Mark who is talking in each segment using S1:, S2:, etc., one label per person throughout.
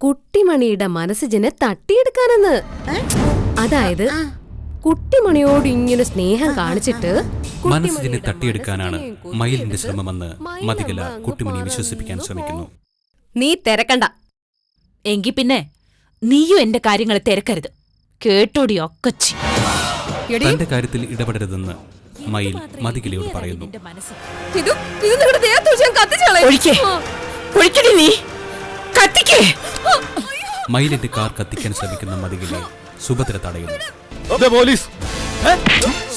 S1: കുട്ടിമണിയുടെ മനസ്സിനെ തട്ടിയെടുക്കാനെന്ന്. അതായത് കുട്ടിമണിയോട് ഇങ്ങനെ സ്നേഹം കാണിച്ചിട്ട്
S2: മനസ്സിനെ തട്ടിയെടുക്കാനാണ് മയിലിന്റെ ശ്രമമെന്ന് മതികല കുട്ടിമണിയെ വിശ്വസിപ്പിക്കാൻ ശ്രമിക്കുന്നു.
S1: നീ തിരക്കണ്ട.
S3: എങ്കി പിന്നെ നീയും എന്റെ കാര്യങ്ങൾ തിരക്കരുത്. കേട്ടോടി ഒക്കച്ചി.
S2: തന്റെ കാര്യത്തിൽ ഇടപെടരുതെന്ന് മയിൽ മതികലയോട് പറയുന്നു. മയിലിന്റെ കാർ കത്തിക്കാൻ ശ്രമിക്കുന്ന മതികലയെ സുഭദ്ര തടയുന്നു.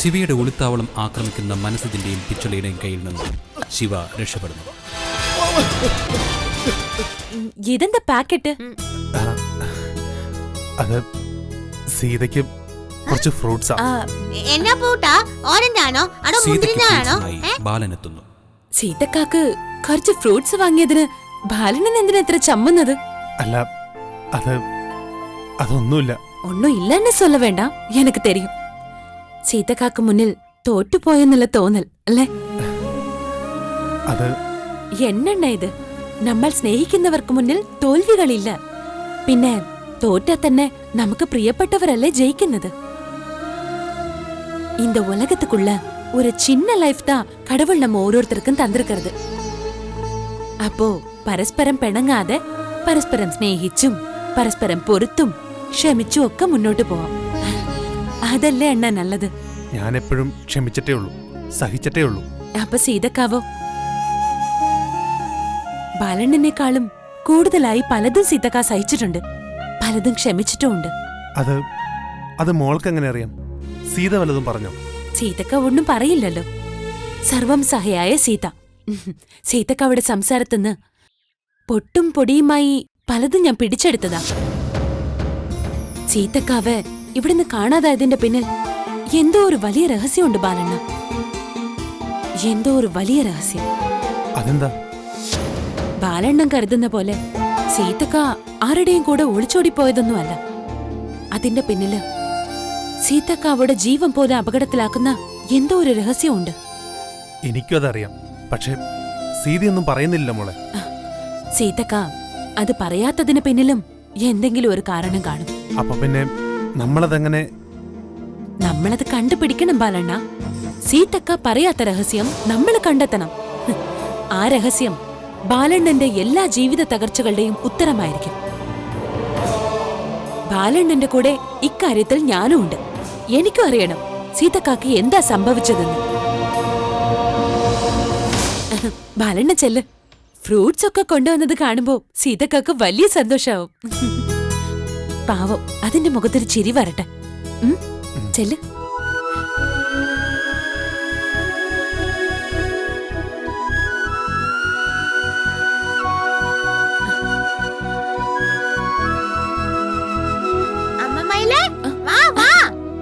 S2: ശിവയുടെ ഒളിത്താവളം ആക്രമിക്കുന്ന മനസ്സിന്റെയും പിച്ചളയുടെയും കയ്യിൽ നിന്ന് ശിവ രക്ഷപ്പെടുന്നു.
S3: ഇതെന്താ പാക്കറ്റ്?
S4: അത് സീതയ്ക്ക് കുറച്ച് ഫ്രൂട്ട്സ്.
S2: ബാലനെത്തുന്നു.
S3: സീതക്കാക്ക് കുറച്ച് ഫ്രൂട്ട്സ് വാങ്ങിയതിന് ബാലനൻ എന്തിനാ ഇത്ര ചമ്മുന്നത്?
S4: അല്ല, അതൊന്നുമില്ല.
S3: ഒന്നും ഇല്ലെന്നെ சொல்ல വേണ്ട, എനിക്ക് தெரியும். സീതക്കാക്ക് മുന്നിൽ തോറ്റുപോയെന്നുള്ള തോന്നൽ അല്ലേ?
S4: അത്
S3: എന്നെണ്ണ ഇത്. നമ്മൾ സ്നേഹിക്കുന്നവർക്ക് മുന്നിൽ തോൽവികളില്ല. പിന്നെ തോറ്റാ തന്നെ നമുക്ക് പ്രിയപ്പെട്ടവരല്ലേ ജയിക്കുന്നത്. இந்த உலகத்துக்குள்ள ஒரு சின்ன லைஃப் தான் கடவுள் நம்ம ഓരോരുത്തർക്കും തന്നിരിക്കുന്നത്. അപ്പോ പരസ്പരം പിണങ്ങാതെ പരസ്പരം സ്നേഹിച്ചും പരസ്പരം പൊറുത്തും ക്ഷമിച്ചും ഒക്കെ മുന്നോട്ട് പോവാം. അതല്ലേ അണ്ണ നല്ലത്.
S4: ഞാൻ എപ്പോഴും ക്ഷമിച്ചിട്ടേ ഉള്ളൂ, സഹിച്ചിട്ടേ ഉള്ളൂ.
S3: അപ്പൊ സീതക്കാവോ? ബാലണ്ണനേക്കാളും കൂടുതലായി പലതും സീതക്ക സഹിച്ചിട്ടുണ്ട്, പലതും ക്ഷമിച്ചിട്ടുമുണ്ട്.
S4: അത് മോൾക്ക് എങ്ങനെ അറിയാം? സീത വല്ലതും പറഞ്ഞോ?
S3: സീതക്ക ഒന്നും പറയില്ലല്ലോ. സർവം സഹയായ സീത. സീതക്ക അവിടെ സംസാരത്തിന്ന് പൊട്ടും പൊടിയുമായി പലതും ഞാൻ പിടിച്ചെടുത്തതാ. സീതക്കാവ് ഇവിടുന്ന് കാണാതായതിന്റെ പിന്നിൽ എന്തോ ഒരു വലിയ രഹസ്യമുണ്ട് ബാലണ്ണ. എന്തോ ഒരു വലിയ രഹസ്യം.
S4: അതെന്താ?
S3: ബാലണ്ണൻ കരുതുന്ന പോലെ സീതക്ക ആരുടെയും കൂടെ ഒളിച്ചോടിപ്പോയതൊന്നുമല്ല. അതിന്റെ പിന്നില് സീതക്ക അവിടെ ജീവൻ പോലെ അപകടത്തിലാക്കുന്ന എന്തോ ഒരു രഹസ്യമുണ്ട്.
S4: എനിക്കും അതറിയാം, പക്ഷേ സീതയൊന്നും പറയുന്നില്ല മോളെ.
S3: സീതക്ക അത് പറയാത്തതിന് പിന്നിലും എന്തെങ്കിലും ഒരു കാരണം കാണും.
S4: അപ്പൊ പിന്നെ നമ്മളതെങ്ങനെ?
S3: നമ്മളത് കണ്ടുപിടിക്കണം ബാലണ്ണ. സീതക്ക പറയാത്ത രഹസ്യം നമ്മൾ കണ്ടെത്തണം. ആ രഹസ്യം ബാലണ്ണന്റെ എല്ലാ ജീവിത തകർച്ചകളുടെയും ഉത്തരമായിരിക്കും. ബാലണ്ണന്റെ കൂടെ ഇക്കാര്യത്തിൽ ഞാനും ഉണ്ട്. എനിക്കും അറിയണം സീതക്കാക്ക് എന്താ സംഭവിച്ചതെന്ന്. ബാലണ്ണ ചെല്ല്. ഫ്രൂട്ട്സ് ഒക്കെ കൊണ്ടുവന്നത് കാണുമ്പോ സീതക്കാക്ക് വലിയ സന്തോഷാവും. പാവം, അതിന്റെ മുഖത്തൊരു ചിരി വരട്ടെ. ചെല്ല്.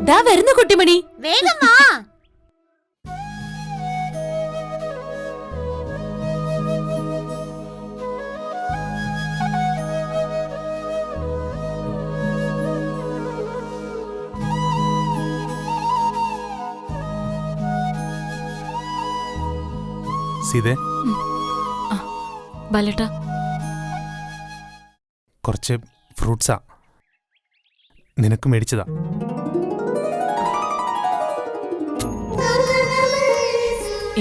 S3: ദാ വരുന്നു കുട്ടിമണി,
S5: വേഗം വാ.
S4: സീതേ,
S3: ബാലേട്ടാ
S4: കുറച്ച് ഫ്രൂട്ട്സാ നിനക്ക് മേടിച്ചതാ.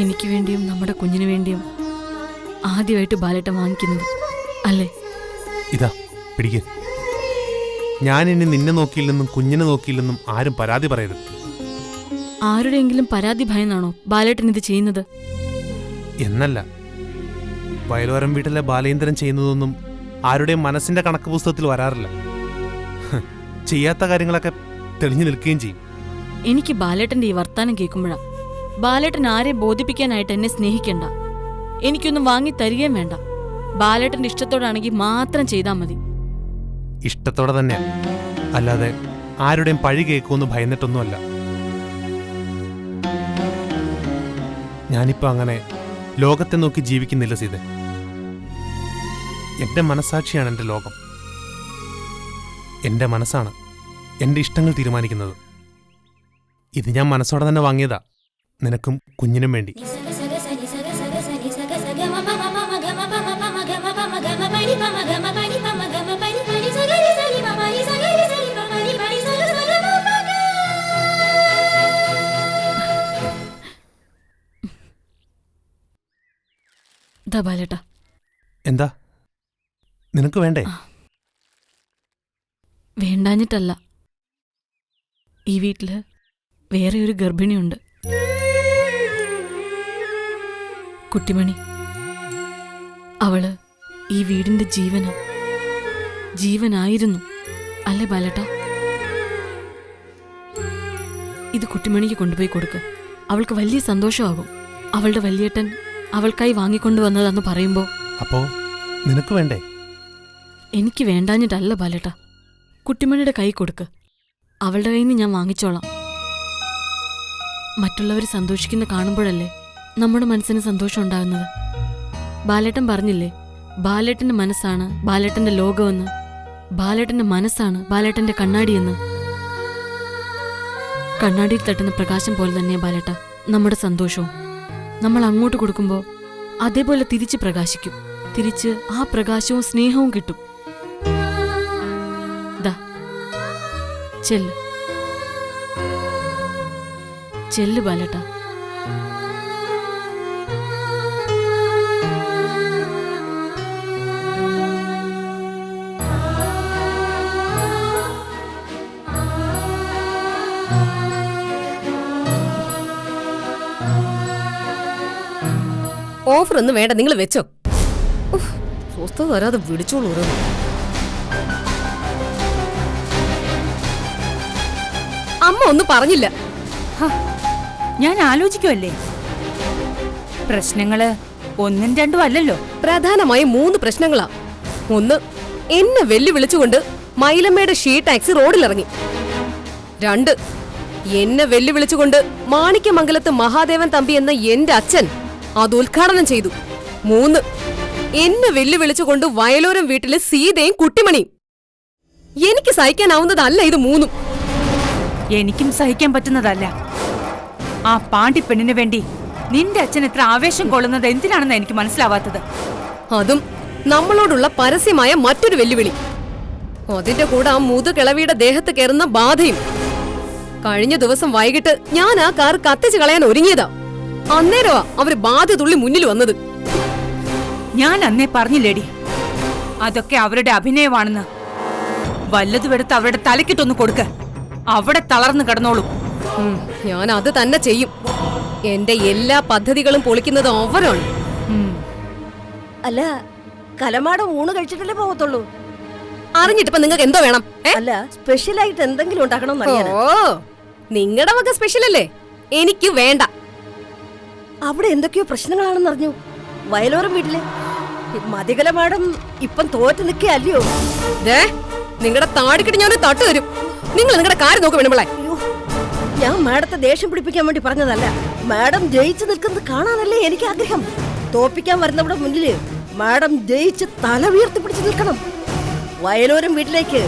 S6: എനിക്ക് വേണ്ടിയും നമ്മുടെ കുഞ്ഞിനു വേണ്ടിയും ആദ്യമായിട്ട് ബാലേട്ടൻ വാങ്ങിക്കുന്നത് അല്ലേ?
S4: ഇതാ പിടിക്ക്. ഞാനിനി നിന്നെ നോക്കിയില്ലെന്നും കുഞ്ഞിനെ നോക്കിയില്ലെന്നും ആരും പരാതി പറയരുത്.
S6: ആരുടെയെങ്കിലും പരാതി ഭയന്നാണോ ബാലേട്ടൻ ഇത് ചെയ്യുന്നത്?
S4: എന്നല്ല, വയലോരം വീട്ടിലെ ബാലേന്ദ്രൻ ചെയ്യുന്നതൊന്നും ആരുടെയും മനസ്സിന്റെ കണക്ക് പുസ്തകത്തിൽ വരാറില്ല. ചെയ്യാത്ത കാര്യങ്ങളൊക്കെ തെളിഞ്ഞു നിൽക്കുകയും ചെയ്യും.
S6: എനിക്ക് ബാലേട്ടന്റെ ഈ വർത്താനം കേൾക്കുമ്പോഴാ ബാലേട്ടൻ ആരെ ബോധിപ്പിക്കാനായിട്ട് എന്നെ സ്നേഹിക്കണ്ട, എനിക്കൊന്നും വാങ്ങി തരികയും വേണ്ട. ബാലേട്ടന്റെ ഇഷ്ടത്തോടാണെങ്കിൽ മാത്രം ചെയ്താൽ മതി.
S4: ഇഷ്ടത്തോടെ തന്നെ, അല്ലാതെ ആരുടെയും പഴി കേൾക്കുമെന്ന് ഭയന്നിട്ടൊന്നുമല്ല. ഞാനിപ്പോ അങ്ങനെ ലോകത്തെ നോക്കി ജീവിക്കുന്നില്ല സീത. എന്റെ മനസാക്ഷിയാണ് എന്റെ ലോകം. എന്റെ മനസ്സാണ് എന്റെ ഇഷ്ടങ്ങൾ തീരുമാനിക്കുന്നത്. ഇത് ഞാൻ മനസ്സോടെ തന്നെ വാങ്ങിയതാ, നിനക്കും കുഞ്ഞിനും വേണ്ടി.
S6: ദാ ബാലേട്ട.
S4: എന്താ നിനക്ക് വേണ്ടേ?
S6: വേണ്ടാഞ്ഞിട്ടല്ല, ഈ വീട്ടില് വേറെ ഒരു ഗർഭിണിയുണ്ട്, കുട്ടിമണി. അവള് ഈ വീടിന്റെ ജീവനായിരുന്നു, അല്ലേ ബാലേട്ട? ഇത് കുട്ടിമണിക്ക് കൊണ്ടുപോയി കൊടുക്ക്. അവൾക്ക് വലിയ സന്തോഷമാകും. അവളുടെ വലിയേട്ടൻ അവൾക്കായി വാങ്ങിക്കൊണ്ടുവന്നതെന്ന് പറയുമ്പോ.
S4: അപ്പോ നിനക്ക് വേണ്ടേ?
S6: എനിക്ക് വേണ്ടാഞ്ഞിട്ടല്ല ബാലേട്ട, കുട്ടിമണിയുടെ കൈ കൊടുക്ക്. അവളുടെ കയ്യിൽ നിന്ന് ഞാൻ വാങ്ങിച്ചോളാം. മറ്റുള്ളവർ സന്തോഷിക്കുന്ന കാണുമ്പോഴല്ലേ നമ്മുടെ മനസ്സിന് സന്തോഷം ഉണ്ടാകുന്നത്. ബാലേട്ടൻ പറഞ്ഞില്ലേ, ബാലേട്ടന്റെ മനസ്സാണ് ബാലേട്ടന്റെ ലോകമെന്ന്. ബാലേട്ടന്റെ മനസ്സാണ് ബാലേട്ടന്റെ കണ്ണാടിയെന്ന്. കണ്ണാടിയിൽ തട്ടുന്ന പ്രകാശം പോലെ തന്നെ ബാലേട്ട നമ്മുടെ സന്തോഷവും. നമ്മൾ അങ്ങോട്ട് കൊടുക്കുമ്പോൾ അതേപോലെ തിരിച്ച് പ്രകാശിക്കും. തിരിച്ച് ആ പ്രകാശവും സ്നേഹവും കിട്ടും. ദാ ചെല്ല് ബാലേട്ട.
S1: ഓഫർ ഒന്നും വേണ്ട, നിങ്ങൾ വെച്ചോ. സ്വസ്ഥത തരാതെ വിളിച്ചോളൂ. അമ്മ ഒന്നും പറഞ്ഞില്ല.
S5: ഞാൻ ആലോചിക്കുമല്ലേ, പ്രശ്നങ്ങള് ഒന്നും രണ്ടും അല്ലല്ലോ.
S1: പ്രധാനമായും 3 പ്രശ്നങ്ങളാ. ഒന്ന്, എന്നെ വെല്ലുവിളിച്ചുകൊണ്ട് മൈലമ്മയുടെ ഷീ ടാക്സി റോഡിലിറങ്ങി. 2, എന്നെ വെല്ലുവിളിച്ചുകൊണ്ട് മാണിക്യമംഗലത്ത് മഹാദേവൻ തമ്പി എന്ന എന്റെ അച്ഛൻ അത് ഉദ്ഘാടനം ചെയ്തു. 3, എന്നെ വെല്ലുവിളിച്ചുകൊണ്ട് വയലോരം വീട്ടിലെ സീതയും കുട്ടിമണിയും. എനിക്ക് സഹിക്കാനാവുന്നതല്ല ഇത് 3.
S5: എനിക്കും സഹിക്കാൻ പറ്റുന്നതല്ല. ആ പാണ്ടിപ്പെണ്ണിന് വേണ്ടി നിന്റെ അച്ഛൻ എത്ര ആവേശം കൊള്ളുന്നത് എന്തിനാണെന്ന് എനിക്ക് മനസ്സിലാവാത്തത്.
S1: അതും നമ്മളോടുള്ള പരസ്യമായ മറ്റൊരു വെല്ലുവിളി. അതിന്റെ കൂടെ ആ മുതുകിളവിയുടെ ദേഹത്ത് കയറുന്ന ബാധയും. കഴിഞ്ഞ ദിവസം വൈകിട്ട് ഞാൻ ആ കാർ കത്തിച്ചു കളയാൻ ഒരുങ്ങിയതാ. അന്നേരമാ അവര് ബാധ തുള്ളി മുന്നിൽ വന്നത്.
S5: ഞാൻ അന്നേ പറഞ്ഞില്ലേടി, അതൊക്കെ അവരുടെ അഭിനയമാണെന്ന്. വല്ലതുമെടുത്ത് അവരുടെ തലക്കിട്ടൊന്ന് കൊടുക്ക, അവിടെ തളർന്നു കിടന്നോളൂ.
S1: ഞാൻ അത് തന്നെ ചെയ്യും. എന്റെ എല്ലാ പദ്ധതികളും പൊളിക്കുന്നത് അവരാണ്.
S7: അല്ല, കലമാടം ഊണ് കഴിച്ചിട്ടല്ലേ പോകത്തുള്ളൂ.
S1: അറിഞ്ഞിട്ടിപ്പോ നിങ്ങൾക്ക് എന്തോ വേണം?
S7: അല്ല, സ്പെഷ്യലായിട്ട് എന്തെങ്കിലും ഉണ്ടാക്കണം.
S1: ഓ, നിങ്ങളുടെ വക സ്പെഷ്യൽ അല്ലേ? എനിക്ക് വേണ്ട.
S7: അവിടെ എന്തൊക്കെയോ പ്രശ്നങ്ങളാണെന്ന് അറിഞ്ഞു. വയലോരം വീട്ടില് മതികലമാടം ഇപ്പം തോറ്റു നിൽക്കുകയല്ലയോ.
S1: നിങ്ങളുടെ താടിക്കിട്ട് ഞാൻ തട്ടു തരും. നിങ്ങൾ നിങ്ങളുടെ കാര്യം നോക്ക് വേണമളെ.
S7: അയ്യോ, ഞാൻ മാഡത്തെ ദേഷ്യം പിടിപ്പിക്കാൻ വേണ്ടി പറഞ്ഞതല്ല. മാഡം ജയിച്ചു നിൽക്കുന്നത് കാണാനല്ലേ എനിക്ക് ആഗ്രഹം. തോപ്പിക്കാൻ വരുന്നവിടെ മുന്നില് മാഡം ജയിച്ച് തല ഉയർത്തി പിടിച്ചു നിൽക്കണം. വയലോരം വീട്ടിലേക്ക്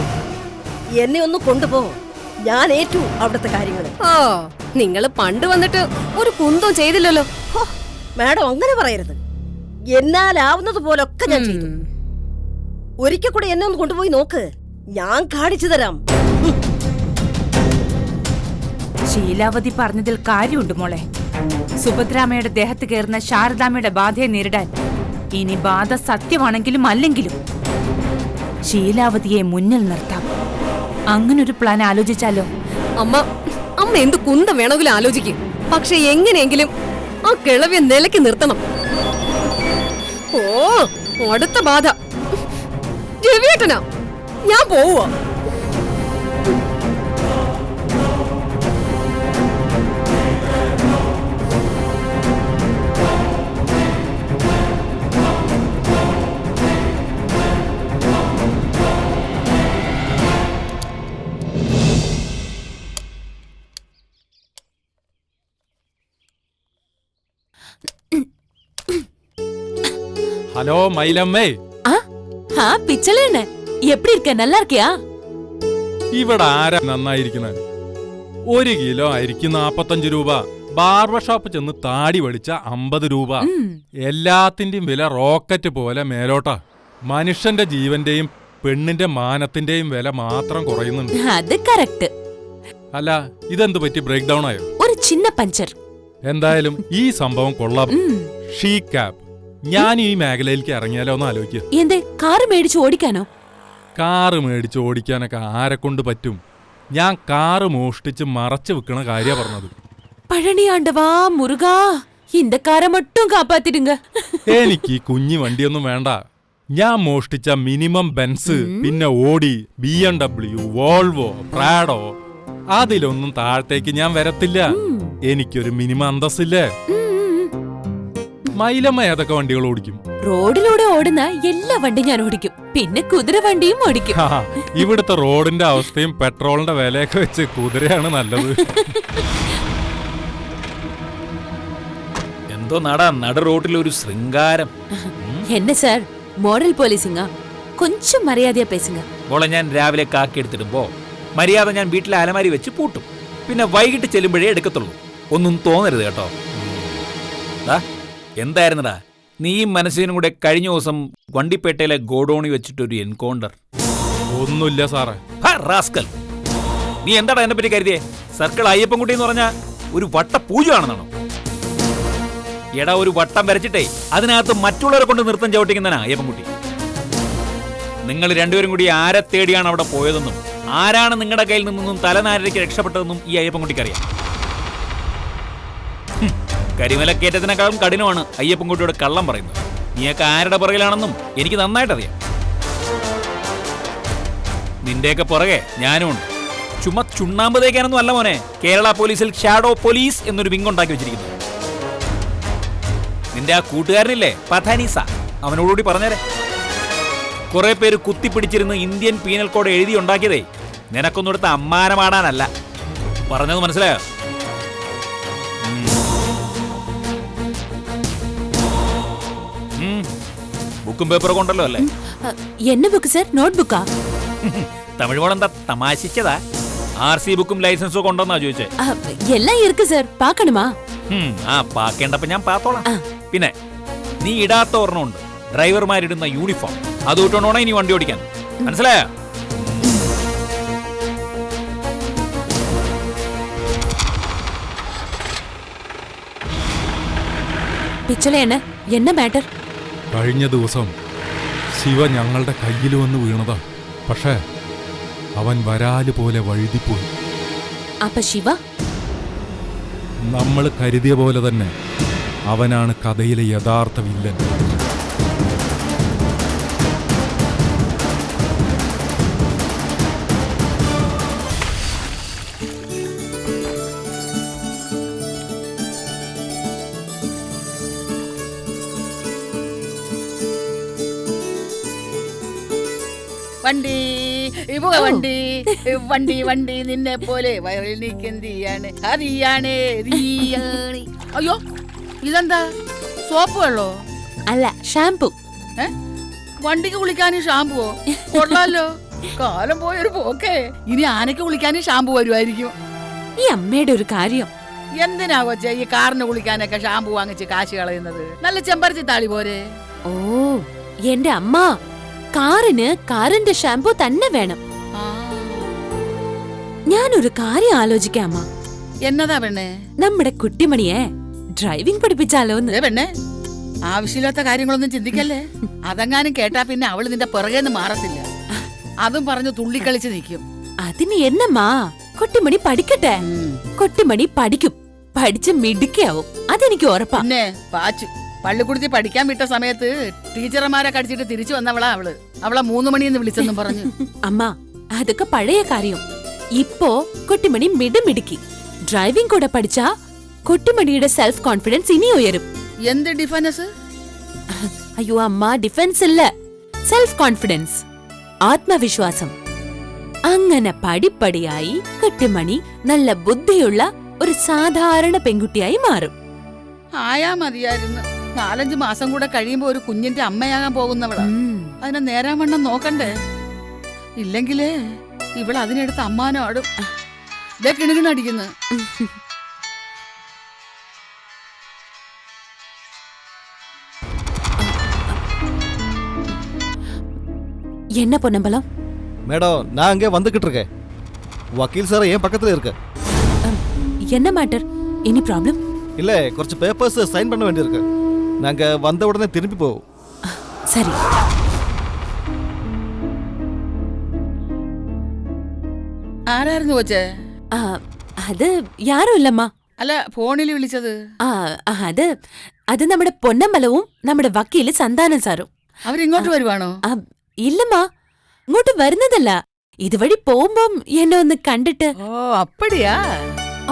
S7: എന്നെ ഒന്ന് കൊണ്ടുപോ. ഞാൻ ഏറ്റു അവിടുത്തെ കാര്യങ്ങൾ.
S1: ഓ, നിങ്ങൾ പണ്ട് വന്നിട്ട് ഒരു കുന്തവും ചെയ്തില്ലല്ലോ.
S7: മാഡം അങ്ങനെ പറയരുത്. എന്നാലാവുന്നത് പോലൊക്കെ ഞാൻ ചെയ്തു. ഒരിക്കൽ കൂടെ എന്നെ ഒന്ന് കൊണ്ടുപോയി നോക്ക്, ഞാൻ കാണിച്ചു തരാം.
S5: ശീലാവതി പറഞ്ഞതിൽ കാര്യമുണ്ട് മോളെ. സുഭദ്രാമയുടെ ദേഹത്ത് കയറുന്ന ശാരദാമ്മയുടെ ബാധയെ നേരിടാൻ ഇനി ബാധ സത്യമാണെങ്കിലും അല്ലെങ്കിലും ശീലാവതിയെ മുന്നിൽ നിർത്താം. അങ്ങനൊരു പ്ലാൻ ആലോചിച്ചാലോ?
S1: അമ്മ എന്ത് കുന്തം വേണമെങ്കിലും ആലോചിക്കും. പക്ഷെ എങ്ങനെയെങ്കിലും ആ കിളവിയെ നിലയ്ക്ക് നിർത്തണം. ഓ, അടുത്ത ബാധ രവിയേട്ടനാ. ഞാൻ പോവുക.
S2: ഹലോ മൈലമ്മേ.
S3: പിച്ചളേണ് എപ്പടി இருக்க? நல்லா இருக்கியா?
S2: ഇവിടെ ആരാ നന്നായിരിക്കുന്നത്? 1 കിലോ അരിക്ക് 45 രൂപ. ബാർബർ ഷോപ്പ് ചെന്ന് താടി വടിച്ച 50 രൂപ. എല്ലാത്തിന്റെയും വില റോക്കറ്റ് പോലെ മേലോട്ടാ. മനുഷ്യന്റെ ജീവന്റെയും പെണ്ണിന്റെ മാനത്തിന്റെയും വില മാത്രം കുറയുന്നുണ്ട്.
S3: അത് കറക്റ്റ്.
S2: അല്ല, ഇതെന്ത് പറ്റി? ബ്രേക്ക് ഡൗൺ ആയോ?
S3: ഒരു ചിന്ന പഞ്ചർ.
S2: എന്തായാലും ഈ സംഭവം കൊള്ളാം. ഷീ ക്യാബ് ഞാൻ ഈ മേഖലയിലേക്ക് ഇറങ്ങിയാലോ എന്ന് ആലോചിക്കുക.
S3: എന്തേ കാറ് മേടിച്ച് ഓടിക്കാനോ?
S2: കാറ് മേടിച്ച് ഓടിക്കാനൊക്കെ ആരെ കൊണ്ട് പറ്റും? ഞാൻ കാറ് മോഷ്ടിച്ച് മറച്ചു വെക്കണ കാര്യ പറഞ്ഞത്.
S3: പഴണിയാണ്ടവാ മുരുകാ, இந்த കാരെ മട്ടും കാപ്പാത്തിടുങ്ക.
S2: എനിക്ക് ഈ കുഞ്ഞി വണ്ടിയൊന്നും വേണ്ട. ഞാൻ മോഷ്ടിച്ച മിനിമം ബെൻസ്, പിന്നെ ഓടി, BMW, വോൾവോ, പ്രാഡോ, അതിലൊന്നും താഴത്തേക്ക് ഞാൻ വരത്തില്ല. എനിക്കൊരു മിനിമം അന്തസ്സില്ലേ? മൈലമ്മ ഏതൊക്കെ വണ്ടികൾ ഓടിക്കും?
S3: റോഡിലൂടെ ഓടുന്ന എല്ലാ വണ്ടിയും ഞാൻ ഓടിക്കും, പിന്നെ കുതിര വണ്ടിയും ഓടിക്കും.
S2: ഇവിടുത്തെ റോഡിന്റെ അവസ്ഥയും പെട്രോളിന്റെ വിലയൊക്കെ വെച്ച് കുതിരയാണ് നല്ലത്.
S8: എന്തോ നട റോട്ടിൽ ഒരു ശൃംഗാരം.
S3: എന്നെ സാർ മോഡൽ പോലീസിങ്ങ, കൊഞ്ചം മര്യാദയാ പേസുങ്ക.
S8: മോളെ, ഞാൻ രാവിലെ കാക്കി എടുത്തിടുമ്പോ മര്യാദ ഞാൻ വീട്ടിലെ അലമാരി വെച്ച് പൂട്ടും. പിന്നെ വൈകിട്ട് ചെല്ലുമ്പോഴേ എടുക്കത്തുള്ളൂ. ഒന്നും തോന്നരുത് കേട്ടോ. എന്തായിരുന്നടാ നീ മനസ്സിനും കൂടെ കഴിഞ്ഞ ദിവസം വണ്ടിപ്പേട്ടയിലെ ഗോഡൌണിൽ വെച്ചിട്ടൊരു എൻകൗണ്ടർ?
S2: ഒന്നുമില്ല സാറേ.
S8: റാസ്കൽ, നീ എന്താടാ എന്നെ പറ്റി കരുതിയേ? സർക്കിൾ അയ്യപ്പൻകുട്ടി എന്ന് പറഞ്ഞാൽ ഒരു വട്ട പൂജയാണെന്നാണോ? എടാ, ഒരു വട്ടം വരച്ചിട്ടേ അതിനകത്ത് മറ്റുള്ളവരെ കൊണ്ട് നൃത്തം ചവിട്ടിക്കുന്നനാ അയ്യപ്പൻകുട്ടി. നിങ്ങൾ രണ്ടുപേരും കൂടി ആരെ തേടിയാണ് അവിടെ പോയതെന്നും ആരാണ് നിങ്ങളുടെ കയ്യിൽ നിന്നും തലനാരിലേക്ക് രക്ഷപ്പെട്ടതെന്നും ഈ അയ്യപ്പൻകുട്ടിക്കറിയാം. കരിമലക്കേറ്റത്തിനേക്കാളും കഠിനമാണ് അയ്യപ്പൻകുട്ടിയോട് കള്ളം പറയുന്നത്. നീയൊക്കെ ആരുടെ പുറകിലാണെന്നും എനിക്ക് നന്നായിട്ടറിയാം. നിന്റെയൊക്കെ പുറകെ ഞാനും ഉണ്ട്. ചുമ്മാ ചുണ്ണാമ്പ് തേക്കാനൊന്നും അല്ല മോനെ കേരള പോലീസിൽ ഷാഡോ പോലീസ് എന്നൊരു വിങ് ഉണ്ടാക്കി വെച്ചിരിക്കുന്നു. നിന്റെ ആ കൂട്ടുകാരനില്ലേ പഥാനീസ, അവനോടുകൂടി പറഞ്ഞേരെ. കുറെ പേര് കുത്തിപ്പിടിച്ചിരുന്ന് ഇന്ത്യൻ പീനൽ കോഡ് എഴുതി ഉണ്ടാക്കിയതേ നിനക്കൊന്നും എടുത്ത അമ്മാനമാടാനല്ല. പറഞ്ഞത് മനസ്സിലായോ? ബുക്കും പേപ്പറൊക്കെ ഉണ്ടല്ലോ അല്ലേ?
S3: എന്നെ ബുക്ക് സാർ? നോട്ട് ബുക്കാ?
S8: തമിഴ് മോളെന്താ തമാശിച്ചതാ? RC ബുക്കും ലൈസൻസും ഒക്കെ ഉണ്ടോന്നാ ചോദിച്ചേ?
S3: എല്ലാം ഇருக்கு സാർ, പാക്കണമാ?
S8: ആ പാക്കേണ്ടപ്പോ ഞാൻ പാത്തോളാം. പിന്നെ നീ ഇടാത്ത ഒരെണ്ണമുണ്ട്, ഡ്രൈവർമാരിടുന്ന യൂണിഫോം. അത് ഇട്ടോണ്ടോണോ ഇനി വണ്ടി ഓടിക്കാൻ, മനസ്സിലായോ?
S3: പിച്ചളയാണ് എന്ന മാറ്റർ?
S2: കഴിഞ്ഞ ദിവസം ശിവ ഞങ്ങളുടെ കയ്യിൽ വന്ന് വീണതാ. പക്ഷേ അവൻ വരാല് പോലെ വഴുതിപ്പോയി.
S3: അപ്പൊ ശിവ
S2: നമ്മൾ കരുതിയ പോലെ തന്നെ അവനാണ് കഥയിലെ യഥാർത്ഥ വില്ലൻ.
S9: വണ്ടി ഇവ വണ്ടി വണ്ടി വണ്ടി നിന്നെ പോലെ വയറിൽ നീക്കെന്തിയാണ് അറിയാണേ. അയ്യോ, ഇതെന്താ സോപ്പ് വെള്ളോ?
S3: അല്ല, ഷാംപൂ.
S9: വണ്ടിക്ക് കുളിക്കാനും ഷാമ്പുവോ? കൊള്ളാലോ, കാലം പോയൊരു പോക്കേ. ഇനി ആനയ്ക്ക് കുളിക്കാനും ഷാമ്പു വരുമായിരിക്കും.
S3: ഈ അമ്മയുടെ ഒരു കാര്യം.
S9: എന്തിനാ കൊച്ചേ ഈ കാറിന് കുളിക്കാനൊക്കെ ഷാമ്പു വാങ്ങിച്ച് കാശ് കളയുന്നത്? നല്ല ചെമ്പരത്തി താളി പോരെ.
S3: ഓ, എന്റെ അമ്മ, കാറിന് കാറിന്റെ ഷാമ്പു തന്നെ വേണം. ഞാനൊരു കാര്യം ആലോചിക്കാം അമ്മ.
S9: എന്നതാ പെണ്ണേ?
S3: നമ്മുടെ കുട്ടിമണിയെ ഡ്രൈവിംഗ് പഠിപ്പിച്ചാലോന്ന്.
S9: പെണ്ണേ, ആവശ്യമില്ലാത്ത കാര്യങ്ങളൊന്നും ചിന്തിക്കല്ലേ. അതെങ്ങാനും കേട്ടാ പിന്നെ അവള് നിന്റെ പുറകേന്ന് മാറത്തില്ല. അതും പറഞ്ഞു തുള്ളിക്കളിച്ച് നിൽക്കും.
S3: അതിന് എന്നമ്മാ, കുട്ടിമണി പഠിക്കട്ടെ. കുട്ടിമണി പഠിക്കും, പഠിച്ച് മിടുക്കിയാവും, അതെനിക്ക് ഉറപ്പാ.
S9: പിന്നെ പാച്ചു പള്ളിക്കുടുത്തി പഠിക്കാൻ വിട്ട സമയത്ത് ടീച്ചർമാരെ കടിച്ചിട്ട് തിരിച്ചു വന്നവളാ അവള്. അവളെ 3 മണിന്ന് വിളിച്ചെന്നും പറഞ്ഞു.
S3: അമ്മ, അതൊക്കെ പഴയ കാര്യം. ഇപ്പോ കുട്ടിമണി മിടുമിടുക്കി. ഡ്രൈവിംഗ് കൂടെ പഠിച്ചാ കുട്ടിമണിയുടെ സെൽഫ് കോൺഫിഡൻസ് ഇനി ഉയരും.
S9: എന്ത് ഡിഫൻസ്?
S3: അയ്യോ അമ്മ, ഡിഫൻസ് ഇല്ല, സെൽഫ് കോൺഫിഡൻസ്, ആത്മവിശ്വാസം. അങ്ങനെ പടിപ്പടിയായി കുട്ടിമണി നല്ല ബുദ്ധിയുള്ള ഒരു സാധാരണ പെൺകുട്ടിയായി മാറും.
S9: ആയാ മതിയായിരുന്നു. 4-5 മാസം കൂടെ കഴിയുമ്പോ ഒരു കുഞ്ഞിന്റെ അമ്മയാകാൻ പോകുന്നവളാ. അതിനെ നേരാൻ വണ്ണം നോക്കണ്ടേ? ഇല്ലെങ്കിലേ ഇവൾ അതിനെടുത്ത് അമ്മാനോ ആടും. ഇതേ കിണുകിണടിക്കുന്നു.
S3: என்ன பொன்னம்பலம்?
S10: மேடம், நான் அங்கே வந்துகிட்டு இருக்கேன். வக்கீல் சார் என் பக்கத்துல இருக்கு.
S3: என்ன மேட்டர்? Any problem?
S10: இல்ல, കുറച്ച് പേപ്പേഴ്സ് സൈൻ பண்ண വേണ്ടിயிருக்கு. நாங்க வந்த உடனே திரும்பி போவோம்.
S3: சரி.
S9: ആരായിരുന്നു കൊച്ചേ?
S3: ആ, അത് യാരും ഇല്ലമ്മ.
S9: അല്ല, ഫോണിൽ വിളിച്ചത്.
S3: ആ, അത് അത് നമ്മുടെ പൊന്നമ്പലവും നമ്മുടെ വക്കീല് സന്താനം സാറും.
S9: അവരിങ്ങോട്ട് വരുവാണോ?
S3: ഇല്ലമ്മ, ഇങ്ങോട്ട് വരുന്നതല്ല. ഇതുവഴി പോകുമ്പം എന്നെ ഒന്ന് കണ്ടിട്ട്.
S9: ഓ, അപ്പടിയാ.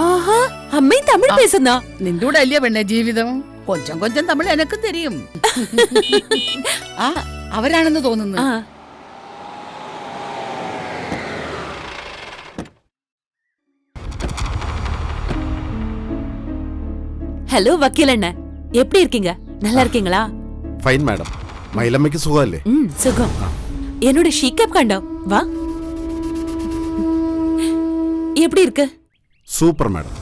S3: ആഹാ, അമ്മയും തമിഴ് പേസുന്നാ?
S9: നിന്റെ കൂടെ അല്ലേ പെണ്ണെ ജീവിതം. കൊഞ്ചം കൊഞ്ചം തമിഴ് എനക്കും തരും. ആ, അവരാണെന്ന് തോന്നുന്നു.
S3: ആ. ஹலோ வக்கீலண்ண, எப்படி இருக்கீங்க? நல்லா இருக்கீங்களா?
S11: Fine madam. மயிலம்மைக்கு சுகம் இல்லே?
S3: சுகம். என்னோட ஷீக்கப் கண்டோ வா. எப்படி இருக்கு?
S11: Super madam.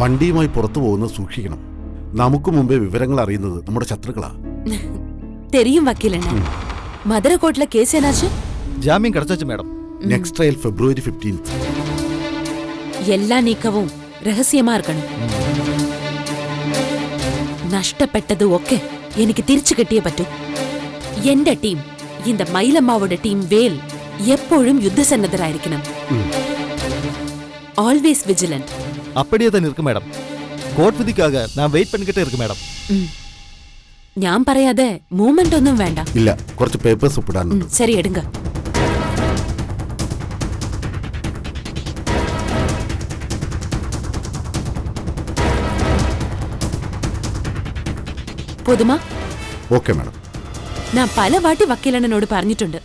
S11: വണ്ടിയുമായി പുറത്തു പോകുന്നത് സൂക്ഷിക്കണം. നമുക്ക് മുമ്പേ വിവരങ്ങൾ അറിയുന്നത് നമ്മുടെ ശത്രുക്കളാ.
S3: தெரியும் வக்கீலண்ண. மதுரை கோர்ட்ல கேஸ் என்னாச்சு?
S10: ஜாமீன் கிடைச்சாச்சு மேடம்.
S11: നെക്സ്റ്റ് ട്രയൽ ഫെബ്രുവരി 15th.
S3: എല്ലാ നീക്കവും രഹസ്യമാ இருக்கணும். നഷ്ടപ്പെട്ടത് ഒക്കെ എനിക്ക് തിരിച്ചു കിട്ടിയേ പറ്റൂ. എന്റെ ടീം, இந்த മൈലമ്മാവോட ടീം വേൽ എപ്പോഴും യുദ്ധസന്നദ്ധരായിരിക്കണം. ஆல்வேஸ் விஜிலன்ட்.
S10: அப்படியே தான் இருக்கு மேடம். கோர்ட் விதிக்காக நான் வெயிட் பண்ணிக்கிட்டே இருக்கு மேடம்.
S3: ഞാൻ പറയാതെ മൂവ്മെന്റ് ഒന്നും വേണ്ട.
S11: ഇല്ല, കുറച്ച് പേപ്പേഴ്സ് ഒപ്പിടാനുണ്ട്.
S3: ശരി, എടുങ്ക. போதுமா?
S11: Okay madam.
S3: ഞാൻ പല വാട്ടി വക്കീലണ്ണനോട് പറഞ്ഞിട്ടുണ്ട്,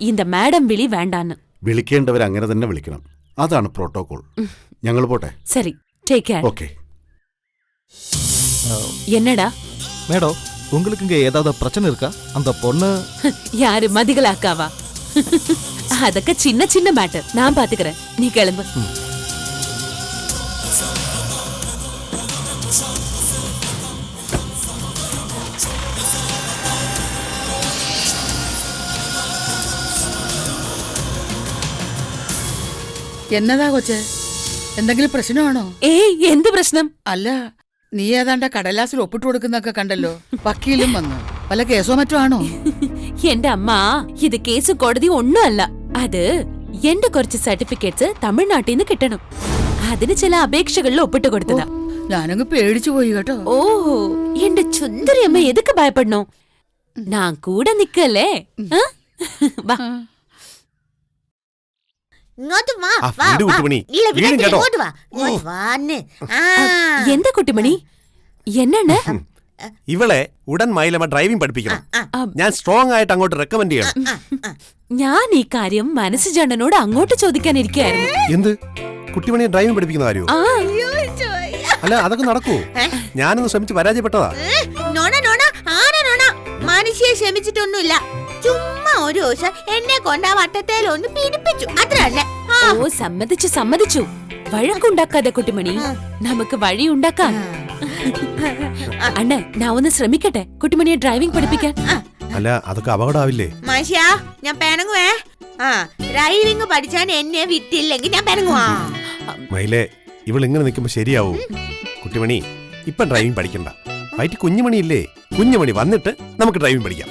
S3: இந்த മാഡം വിളി വേണ്ടാന്ന്.
S11: വിളിക്കേണ്ടവർ അങ്ങനെ തന്നെ വിളിക്കണം. അതാണ് പ്രോട്ടോകോൾ. ഞങ്ങൾ പോട്ടെ.
S3: சரி, டேக் கேர்.
S11: ഓക്കെ.
S3: என்னடா
S10: மேடம், உங்களுக்கு இங்க ஏதாவது பிரச்சனை இருக்கா? அந்த பொண்ணு
S3: யாரு மதிகளாக்காவா? அதக்க சின்ன சின்ன மேட்டர், நான் பாத்துக்கிறேன். நீ கிளம்பு.
S9: എന്നതാ കൊച്ചേ? എന്തെങ്കിലും പ്രശ്നമാണോ?
S3: ഏയ്, എന്ത് പ്രശ്നം?
S9: അല്ല, നീ ഏതാണ്ട കടലാസിൽ ഒപ്പിട്ട് കൊടുക്കുന്നൊക്കെ കണ്ടല്ലോ. വക്കീലും വന്നു. വല്ല കേസോ മറ്റോ ആണോ?
S3: എന്റെ അമ്മ, ഇത് കേസ് കോടതി ഒന്നും അല്ല. അത് എന്റെ കുറച്ച് സർട്ടിഫിക്കറ്റ്സ് തമിഴ്നാട്ടിൽ നിന്ന് കിട്ടണം. അതിന് ചില അപേക്ഷകളിൽ ഒപ്പിട്ട് കൊടുത്തതാ.
S9: ഞാനങ്ങ് പേടിച്ചു പോയി കേട്ടോ.
S3: ഓഹോ, എന്റെ ചുന്ദരി അമ്മ എതൊക്കെ ഭയപ്പെടണോ? ഞാൻ കൂടെ നിക്കല്ലേ?
S12: ഇങ്ങോട്ട് വാ,
S11: ആ,
S12: വാ,
S11: വീട്
S12: വാ.
S11: കുട്ടിമണി.
S12: ഇല്ല,
S11: വീടും
S12: വീട്ടിൽ
S11: കേട്ടോ.
S12: ഇങ്ങോട്ട് വാ, ഇങ്ങോട്ട് വാന്ന്. ആ.
S3: എന്താ കുട്ടിമണി? എന്നണ്?
S11: ഇവളെ ഉടൻ മൈലമ്മ ഡ്രൈവിംഗ് പഠിപ്പിക്കണം. ഞാൻ സ്ട്രോങ് ആയിട്ട് അങ്ങോട്ട് റെക്കമെൻഡ് ചെയ്യണം.
S3: ഞാൻ ഈ കാര്യം മനസ്സുജണ്ണനോട് അങ്ങോട്ട് ചോദിക്കാനിരിക്കായിരുന്നു.
S11: എന്ത്? കുട്ടിമണിയെ ഡ്രൈവിംഗ് പഠിപ്പിക്കുന്ന കാര്യമോ? അല്ല, അതൊക്കെ നടക്കൂ. ഞാനൊന്ന് ശ്രമിച്ച് പരാജയപ്പെട്ടതാ.
S12: നോണ നോണ, ആരാ നോണ? മനുഷ്യ ക്ഷമിച്ചിട്ടൊന്നുമില്ല. ചുമ്മാ ഒരു ദിവസം എന്നെ കൊണ്ട് ആ വട്ടത്തേലൊന്ന് പിടിപ്പിച്ചു, അത്രയല്ല.
S3: ഓ, സമ്മതിച്ചു സമ്മതിച്ചു. വഴക്കുണ്ടാക്കാതെ കുട്ടിമണി, നമുക്ക് വഴി ഉണ്ടാക്കാം. അണ്ണ, ഞാൻ ഒന്ന് ശ്രമിക്കട്ടെ കുട്ടിമണിയെ ഡ്രൈവിംഗ് പഠിപ്പിക്കാൻ.
S11: അല്ല, അതൊക്കെ അപകടമാവില്ലേ?
S12: മനുഷ്യ, ഞാൻ പെണങ്ങുവേ. ആ, ഡ്രൈവിംഗ് പഠിച്ചാൻ എന്നെ വിട്ടില്ലെങ്കിൽ ഞാൻ പെണങ്ങുവാ.
S11: മൈലേ, ഇവൾ ഇങ്ങനെ നിൽക്കുമ്പോ ശരിയാവൂ? കുട്ടിമണി, ഇപ്പൊ ഡ്രൈവിംഗ് പഠിക്കണ്ട. വൈറ്റ് കുഞ്ഞുമണിയില്ലേ? കുഞ്ഞുമണി വന്നിട്ട് നമുക്ക് ഡ്രൈവിംഗ് പഠിക്കാം.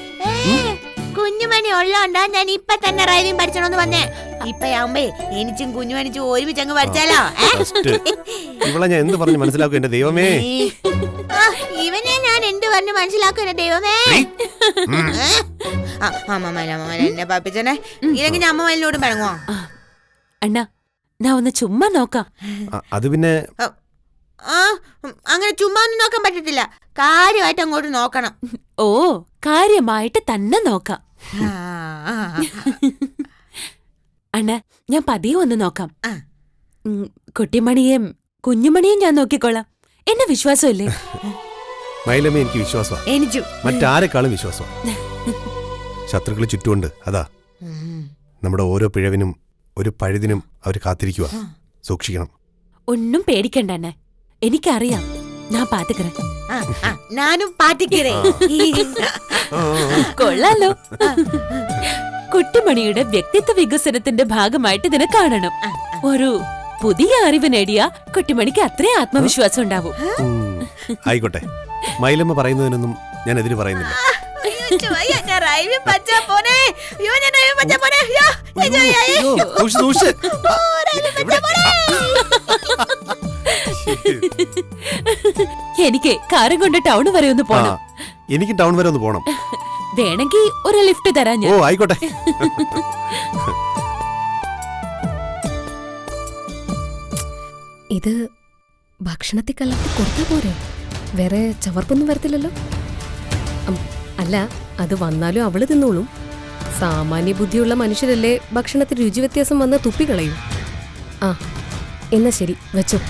S12: കുഞ്ഞുമണി ഉള്ളോണ്ടാ ഞാൻ ഇപ്പൊ തന്നെ ഡ്രൈവിംഗ് പഠിച്ചോന്ന് വന്നേ. ഇപ്പയാവുമ്പേ എനിച്ചും കുഞ്ഞുമണിച്ചും ഒരുമിച്ച് അങ്ങ് പഠിച്ചാലോ?
S11: ഇവളെ ഞാൻ എന്ത് പറഞ്ഞു മനസ്സിലാക്കും എന്റെ ദൈവമേ?
S12: ഇവനെ ഞാൻ എന്ത് പറഞ്ഞു മനസ്സിലാക്കും എന്റെ ദൈവമേ? അമ്മ എന്നെ പാപ്പിച്ചനെ, ഇല്ലെങ്കിൽ ഞാൻ അമ്മനോടും പിണങ്ങുവാ.
S3: അണ്ണ, ഞാൻ ഒന്ന് ചുമ്മാ നോക്കാം.
S11: അത് പിന്നെ
S12: അങ്ങനെ ചുമ്മാ ഒന്നും നോക്കാൻ പറ്റത്തില്ല. കാര്യമായിട്ട് അങ്ങോട്ട് നോക്കണം.
S3: ഓ, കാര്യമായിട്ട് തന്നെ നോക്കാം. അണ്ണ, ഞാൻ പതിയെ ഒന്ന് നോക്കാം. കുട്ടിമണിയും കുഞ്ഞുമണിയും ഞാൻ നോക്കിക്കോളാം. എന്നെ വിശ്വാസമില്ലേ?
S11: മൈലമ്മ, എനിക്ക് വിശ്വാസമാണ്.
S12: എനിക്കും
S11: മറ്റാരെക്കാളും വിശ്വാസമാണ്. ശത്രുക്കൾ ചുറ്റുമുണ്ട്. അതാ നമ്മുടെ ഓരോ പിഴവിനും ഒരു പഴുതിനും അവർ കാത്തിരിക്കുക. സൂക്ഷിക്കണം.
S3: ഒന്നും പേടിക്കണ്ട അണ്ണ, എനിക്കറിയാം. ഞാൻ പാത്തുക്കറ.
S12: ഞാനും പാറ്റിക്കറേ.
S3: കൊള്ളാലോ. കുട്ടിമണിയുടെ വ്യക്തിത്വ വികസനത്തിന്റെ ഭാഗമായിട്ട് ഇതിനെ കാണണം. ഒരു പുതിയ അറിവ് നേടിയ കുട്ടിമണിക്ക് അത്രയും ആത്മവിശ്വാസം ഉണ്ടാവും.
S11: ആയിക്കോട്ടെ, മൈലമ്മ പറയുന്നതിനൊന്നും ഞാൻ എതിര് പറയുന്നില്ല.
S3: എനിക്ക് കാറും കൊണ്ട് ടൗൺ വരെ ഒന്ന് പോണം.
S11: എനിക്ക് ടൗൺ വരെ ഒന്ന് പോണം.
S3: വേണമെങ്കിൽ ഒരു ലിഫ്റ്റ് തരാൻ
S11: ഓ
S3: ഞാൻ.
S11: ആയിക്കോട്ടെ.
S1: ഇത് ഭക്ഷണത്തിൽ കലർത്തി കൊടുത്താ പോരെ? വേറെ ചവർപ്പൊന്നും വരത്തില്ലല്ലോ. അല്ല, അത് വന്നാലും അവള് തിന്നോളും. സാമാന്യ ബുദ്ധിയുള്ള മനുഷ്യരല്ലേ ഭക്ഷണത്തിൽ രുചി വ്യത്യാസം വന്ന് തുപ്പിക്കളയും. ആ എന്നാ ശരി, വെച്ചോ.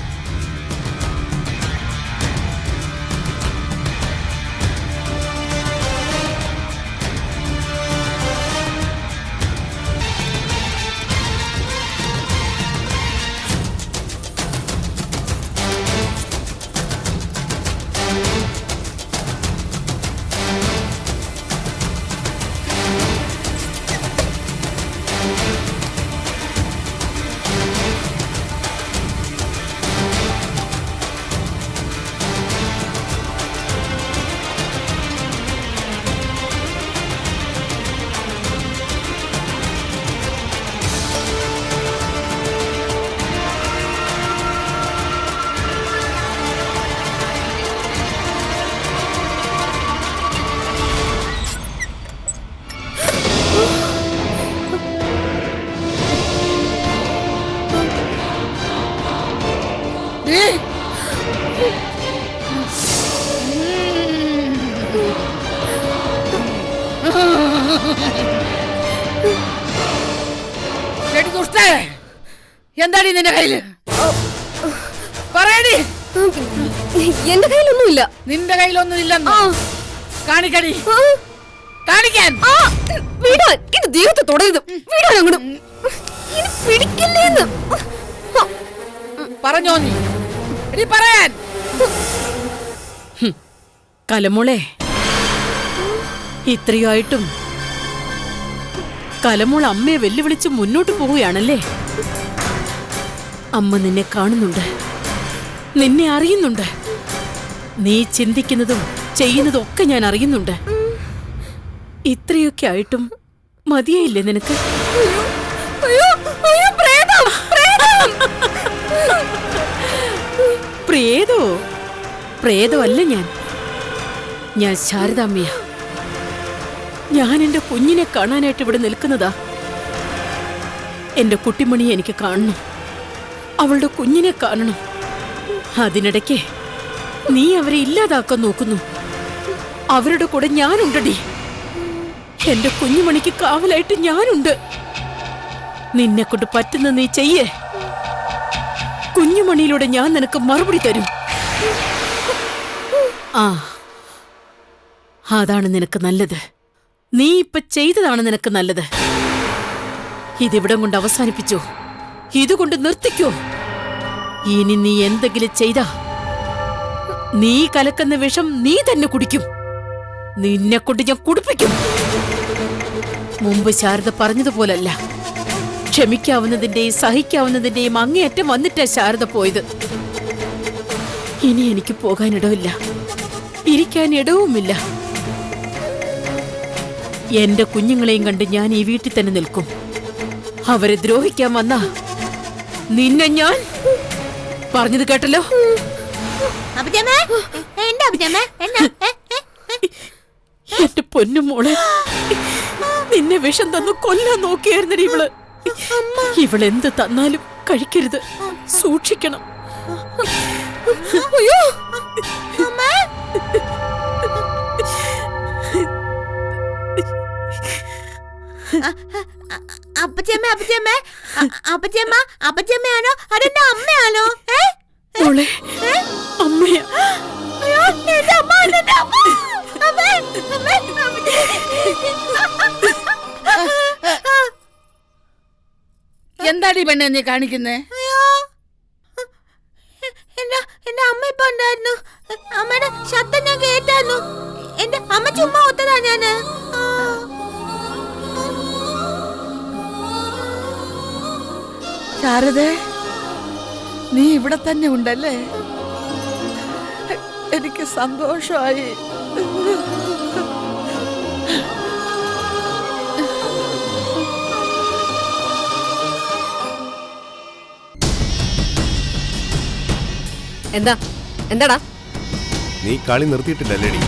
S9: എന്താടി നിന്റെ കയ്യില്? പറയടി.
S1: എന്റെ കയ്യിലൊന്നുമില്ല.
S9: നിന്റെ കയ്യിലൊന്നും ഇല്ലെന്നോ? കാണിക്കടി. കാണിക്കാൻ.
S1: വീടാൻ ഇത് ദൈവത്തെ തൊടരുത്. വീടാൻ അങ്ങോട്ട് പിടിക്കില്ലേന്ന്
S9: പറഞ്ഞോ നീ? എടി പറയാൻ.
S6: കലമോളെ, ഇത്രയായിട്ടും കലമോൾ അമ്മയെ വെല്ലുവിളിച്ച് മുന്നോട്ട് പോവുകയാണല്ലേ? അമ്മ നിന്നെ കാണുന്നുണ്ട്, നിന്നെ അറിയുന്നുണ്ട്. നീ ചിന്തിക്കുന്നതും ചെയ്യുന്നതും ഒക്കെ ഞാൻ അറിയുന്നുണ്ട്. ഇത്രയൊക്കെ ആയിട്ടും മതിയായില്ലേ നിനക്ക്? പ്രേതോ? പ്രേതമല്ല ഞാൻ ശാരദാമ്മയാ. ഞാൻ എന്റെ കുഞ്ഞിനെ കാണാനായിട്ട് ഇവിടെ നിൽക്കുന്നതാ. എന്റെ കുട്ടിമണിയെ എനിക്ക് കാണണം, അവളുടെ കുഞ്ഞിനെ കാണണം. അതിനിടയ്ക്ക് നീ അവരെ ഇല്ലാതാക്കാൻ നോക്കുന്നു. അവരുടെ കൂടെ ഞാനുണ്ടടി. എന്റെ കുഞ്ഞുമണിക്ക് കാവലായിട്ട് ഞാനുണ്ട്. നിന്നെ കൊണ്ട് പറ്റുന്ന നീ ചെയ്യേ. കുഞ്ഞുമണിയിലൂടെ ഞാൻ നിനക്ക് മറുപടി തരും. ആ, അതാണ് നിനക്ക് നല്ലത്. നീ ഇപ്പൊ ചെയ്തതാണ് നിനക്ക് നല്ലത്. ഇതിവിടം കൊണ്ട് അവസാനിപ്പിച്ചോ, ഇതുകൊണ്ട് നിർത്തിക്കോ. ഇനി നീ എന്തെങ്കിലും ചെയ്താ നീ കലക്കുന്ന വിഷം നീ തന്നെ കുടിക്കും. നിന്നെ കൊണ്ട് ഞാൻ കുടിപ്പിക്കും. മുമ്പ് ശാരദ പറഞ്ഞതുപോലല്ല. ക്ഷമിക്കാവുന്നതിന്റെയും സഹിക്കാവുന്നതിന്റെയും അങ്ങേയറ്റം വന്നിട്ടാ ശാരദ പോയത്. ഇനി എനിക്ക് പോകാനിടവില്ല, ഇരിക്കാൻ ഇടവുമില്ല. എന്റെ കുഞ്ഞുങ്ങളെയും കണ്ട് ഞാൻ ഈ വീട്ടിൽ തന്നെ നിൽക്കും. അവരെ ദ്രോഹിക്കാൻ വന്ന നിന്നെ ഞാൻ പറഞ്ഞത് കേട്ടല്ലോ. എന്റെ പൊന്നുമോളെ, നിന്നെ വിഷം തന്നു കൊല്ലാൻ നോക്കിയായിരുന്നടി ഇവള്. ഇവളെന്ത് തന്നാലും കഴിക്കരുത്, സൂക്ഷിക്കണം.
S12: അപ്പച്ചമ്മയാണോ അതെന്റെ അമ്മയാണോ?
S6: മോളെ, അമ്മയാ.
S9: എന്താടി പെണ്ണെ നീ കാണിക്കുന്നേ?
S12: എന്റെ അമ്മ ഇപ്പൊ ഉണ്ടായിരുന്നു. അമ്മയുടെ ശബ്ദം ഞാൻ കേട്ടായിരുന്നു. എന്റെ അമ്മ ചുമ്മാ ഒത്തതാ ഞാന്.
S9: ശാരദേ, നീ ഇവിടെ തന്നെ ഉണ്ടല്ലേ? എനിക്ക് സന്തോഷമായി.
S1: എന്താടാ
S11: നീ കളി നിർത്തിയിട്ടില്ലല്ലേടി?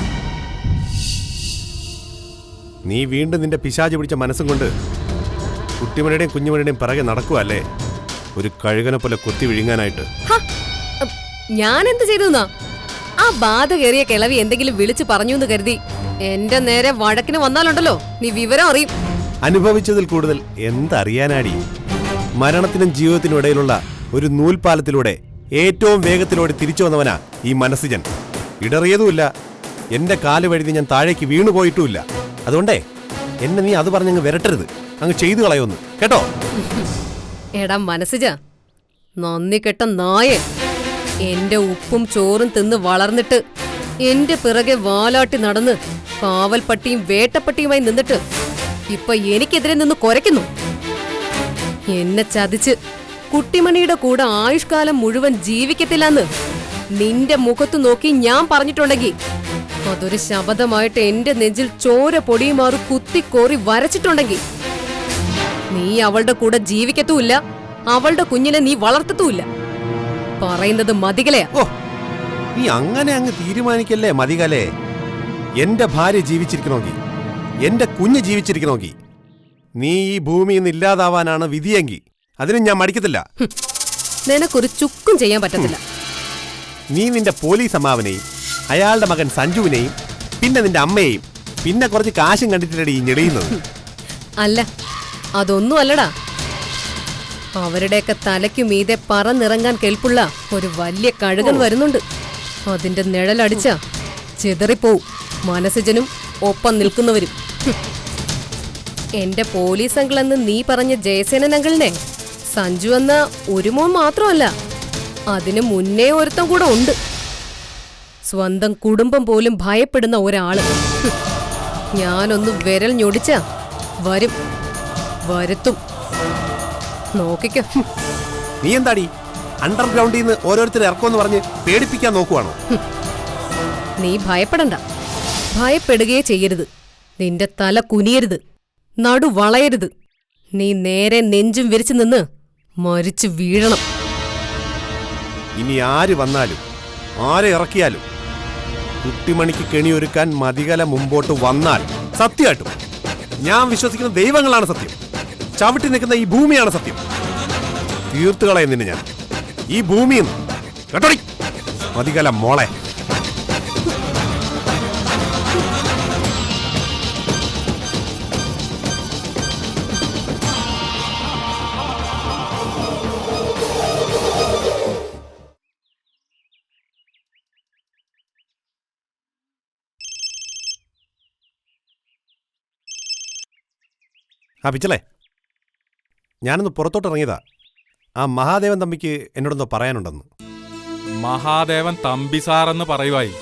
S11: നീ വീണ്ടും നിന്റെ പിശാച് പിടിച്ച മനസ്സും കൊണ്ട് കുട്ടിമണിയുടെയും കുഞ്ഞുമണിയുടെയും പിറകെ നടക്കുവല്ലേ, ഒരു കഴുകനെ പോലെ കൊത്തി വിഴുങ്ങാനായിട്ട്.
S1: ഞാൻ എന്ത് ചെയ്തു? ആ ബാധ കയറിയ കിളവി എന്തെങ്കിലും വിളിച്ചു പറഞ്ഞു എന്ന് കരുതി എന്റെ നേരെ വഴക്കിന് വന്നാലുണ്ടല്ലോ, നീ വിവരം അറിയും.
S11: അനുഭവിച്ചതിൽ കൂടുതൽ എന്തറിയാനാടി? മരണത്തിനും ജീവിതത്തിനും ഇടയിലുള്ള ഒരു നൂൽപാലത്തിലൂടെ ഏറ്റവും വേഗത്തിലൂടെ തിരിച്ചു വന്നവനാ ഈ മനസ്സിജൻ. ഇടറിയതുമില്ല, എന്റെ കാല് വഴുതി ഞാൻ താഴേക്ക് വീണുപോയിട്ടുമില്ല. അതുകൊണ്ടേ എന്നെ നീ അത് പറഞ്ഞങ്ങ് വിരട്ടരുത്, അങ്ങ് ചെയ്തു കളയൊന്ന്, കേട്ടോ?
S1: എടാ മനസ്സിജ, നന്ദി കെട്ട നായൻ. എന്റെ ഉപ്പും ചോറും തിന്ന് വളർന്നിട്ട് എന്റെ പിറകെ വാലാട്ടി നടന്ന് കാവൽപ്പട്ടിയും വേട്ടപ്പട്ടിയുമായി നിന്നിട്ട് ഇപ്പൊ എനിക്കെതിരെ നിന്ന് കുരയ്ക്കുന്നു. എന്നെ ചതിച്ച് കുട്ടിമണിയുടെ കൂടെ ആയുഷ്കാലം മുഴുവൻ ജീവിക്കത്തില്ലെന്ന് നിന്റെ മുഖത്ത് നോക്കി ഞാൻ പറഞ്ഞിട്ടുണ്ടെങ്കിൽ അതൊരു ശബദമായിട്ട് എന്റെ നെഞ്ചിൽ ചോര പൊടിയുമാറി കുത്തിക്കോറി വരച്ചിട്ടുണ്ടെങ്കിൽ നീ അവളുടെ കൂടെ ജീവിക്കത്തുമില്ല, അവളുടെ കുഞ്ഞിനെ നീ വളർത്തത്തുമില്ല. പറയുന്നത് മതികലയാ.
S11: ഓ, നീ അങ്ങനെ അങ്ങ് തീരുമാനിക്കല്ലേ മതികലേ. എന്റെ ഭാര്യ ജീവിച്ചിരിക്കണമെങ്കിൽ, എന്റെ കുഞ്ഞ് ജീവിച്ചിരിക്കണമെങ്കിൽ നീ ഈ ഭൂമിയിൽ നിന്ന് ഇല്ലാതാവാനാണ് വിധിയെങ്കിൽ അതിനും ഞാൻ മടിക്കത്തില്ല.
S1: നിനക്കൊരു ചുക്കും ചെയ്യാൻ പറ്റത്തില്ല.
S11: നീ നിന്റെ പോലീസ് അമ്മാവനെയും അയാളുടെ മകൻ സഞ്ജുവിനെയും പിന്നെ നിന്റെ അമ്മയെയും പിന്നെ കുറച്ച് കാശും കണ്ടിട്ടില്ലടി ഈ ഞെളിയുന്നത്.
S1: അല്ല, അതൊന്നും അല്ലടാ. അവരുടെയൊക്കെ തലയ്ക്കു മീതെ പറന്നിറങ്ങാൻ കെൽപ്പുള്ള ഒരു വലിയ കഴുകൻ വരുന്നുണ്ട്. അതിന്റെ നിഴലടിച്ച ചിതറിപ്പോവും മനസ്സിജനും ഒപ്പം നിൽക്കുന്നവരും. എന്റെ പോലീസ് അങ്കിളെന്ന് നീ പറഞ്ഞ ജയസേനൻ അങ്കിളിനെ സഞ്ജു എന്ന ഒരു മോൻ മാത്രമല്ല, അതിന് മുന്നേ ഒരുത്തം കൂടെ ഉണ്ട്. സ്വന്തം കുടുംബം പോലും ഭയപ്പെടുന്ന ഒരാള്. ഞാനൊന്ന് വിരൽ ഞൊടിച്ച വരും, വരുത്തും. നോക്കിക്കോ.
S11: നീ എന്താടി അണ്ടർഗ്രൗണ്ടിൽ നിന്ന് ഓരോരുത്തർ ഇറക്കുമെന്ന് പറഞ്ഞ് പേടിപ്പിക്കാൻ നോക്കുവാണോ?
S1: നീ ഭയപ്പെടണ്ട, ഭയപ്പെടുകയേ ചെയ്യരുത്. നിന്റെ തല കുനിയരുത്, നടു വളയരുത്. നീ നേരെ നെഞ്ചും വിരിച്ചു നിന്ന് മരിച്ചു വീഴണം.
S11: ഇനി ആര് വന്നാലും ആരെ ഇറക്കിയാലും കുട്ടിമണിക്ക് കെണിയൊരുക്കാൻ മതികല മുമ്പോട്ട് വന്നാൽ സത്യമായിട്ടും ഞാൻ വിശ്വസിക്കുന്ന ദൈവങ്ങളാണ് സത്യം, ചവിട്ടി നിൽക്കുന്ന ഈ ഭൂമിയാണ് സത്യം. തീർത്തുകളയും നിന്നെ ഞാൻ ഈ ഭൂമിയിൽ നിന്ന്, കേട്ടോടി മതികല മോളെ. ആ പിച്ചലേ, ഞാനൊന്ന് പുറത്തോട്ട് ഇറങ്ങിയതാ. ആ മഹാദേവൻ തമ്പിക്ക് എന്നോടൊന്ന് പറയാനുണ്ടെന്ന്.
S2: മഹാദേവൻ തമ്പി സാറെന്ന് പറയുവായി.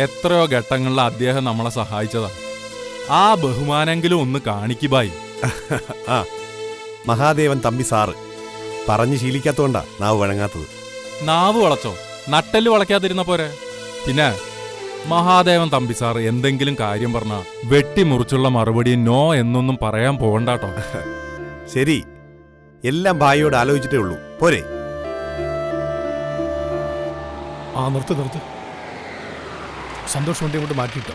S2: എത്രയോ ഘട്ടങ്ങളിൽ അദ്ദേഹം നമ്മളെ സഹായിച്ചതാ. ആ ബഹുമാനെങ്കിലും ഒന്ന് കാണിക്കുബായി.
S11: ആ മഹാദേവൻ തമ്പി സാറ് പറഞ്ഞു ശീലിക്കാത്തോണ്ടാ നാവ് വഴങ്ങാത്തത്.
S2: നാവ് വളച്ചോ, നട്ടെല്ല് വളയ്ക്കാതിരുന്ന പോരെ. പിന്നെ മഹാദേവൻ തമ്പി സാറ് എന്തെങ്കിലും കാര്യം പറഞ്ഞാ വെട്ടിമുറിച്ചുള്ള മറുപടി നോ എന്നൊന്നും പറയാൻ പോകണ്ടാട്ടോ.
S11: ശരി, എല്ലാം ഭായിയോട് ആലോചിച്ചിട്ടേ ഉള്ളൂ, പോരെ?
S13: ആ നിർത്ത്, സന്തോഷം കൊണ്ട് ഇങ്ങോട്ട് മാറ്റിയിട്ടോ.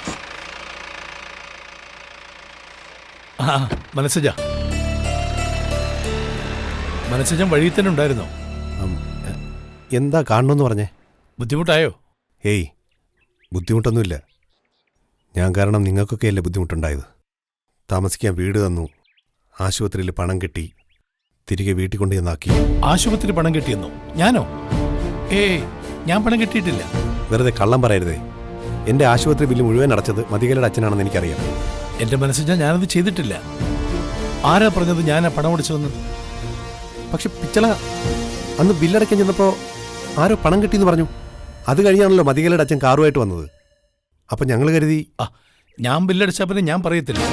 S13: ആ മനസ്സജ വഴിയിൽ തന്നെ ഉണ്ടായിരുന്നോ?
S11: എന്താ കാണണമെന്ന് പറഞ്ഞേ?
S13: ബുദ്ധിമുട്ടായോ?
S11: ഏയ്, ബുദ്ധിമുട്ടൊന്നുമില്ല. ഞാൻ കാരണം നിങ്ങൾക്കൊക്കെയല്ലേ ബുദ്ധിമുട്ടുണ്ടായത്. താമസിക്കാൻ വീട് തന്നു, ആശുപത്രിയിൽ പണം കെട്ടി, തിരികെ വീട്ടിൽ കൊണ്ട് ചെന്നാക്കി.
S13: ആശുപത്രി പണം കെട്ടിയെന്നോ? ഞാനോ? ഏയ്, ഞാൻ പണം കെട്ടിയിട്ടില്ല.
S11: വെറുതെ കള്ളം പറയരുതേ. എന്റെ ആശുപത്രി ബില്ല് മുഴുവൻ അടച്ചത് മതികലയുടെ അച്ഛനാണെന്ന് എനിക്കറിയാം.
S13: എന്റെ മനസ്സിൽ ഞാനത് ചെയ്തിട്ടില്ല. ആരാ പറഞ്ഞത് ഞാനാ പണം അടിച്ചതെന്ന്?
S11: പക്ഷെ പിച്ചള, അന്ന് ബില്ലടയ്ക്കാൻ ചെന്നപ്പോ ആരോ പണം കിട്ടിയെന്ന് പറഞ്ഞു. അത് കഴിഞ്ഞാണല്ലോ മതികലയുടെ അച്ഛൻ കാറുമായിട്ട് വന്നത്. അപ്പൊ ഞങ്ങൾ കരുതി
S13: ഞാൻ ബില്ലടിച്ചാ പിന്നെ ഞാൻ പറയത്തില്ല.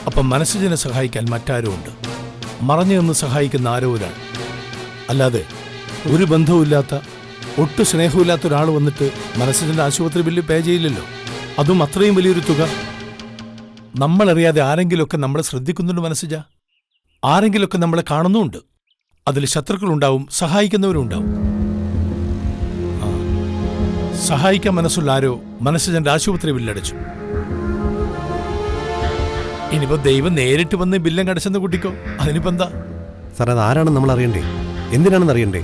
S13: അപ്പം മനസ്സിനെ സഹായിക്കാൻ മറ്റാരോ ഉണ്ട്, മറഞ്ഞു നിന്ന് സഹായിക്കുന്ന ആരോ ഒരാൾ. അല്ലാതെ ഒരു ബന്ധവുമില്ലാത്ത ഒട്ടും സ്നേഹമില്ലാത്ത ഒരാൾ വന്നിട്ട് മനസ്സിന്റെ ആശുപത്രി ബില്ല് പേ ചെയ്യില്ലല്ലോ. അതും അത്രയും വലിയൊരു തുക. നമ്മളറിയാതെ ആരെങ്കിലുമൊക്കെ നമ്മളെ ശ്രദ്ധിക്കുന്നുണ്ട് മനസ്സിജ. ആരെങ്കിലുമൊക്കെ നമ്മളെ കാണുന്നുമുണ്ട്. അതിൽ ശത്രുക്കളുണ്ടാവും, സഹായിക്കുന്നവരുണ്ടാവും. സഹായിക്കാൻ മനസ്സുള്ള ആരോ മനസ്സിജന്റെ ആശുപത്രി ബില്ലടച്ചു. ഇനിയിപ്പോ ദൈവം നേരിട്ട് വന്ന് ബില്ലും കടച്ചെന്ന് കൂട്ടിക്കോ, അതിനിപ്പോ എന്താ?
S11: സാർ, അത് ആരാണെന്ന് നമ്മൾ അറിയണ്ടേ? എന്തിനാണെന്ന് അറിയണ്ടേ?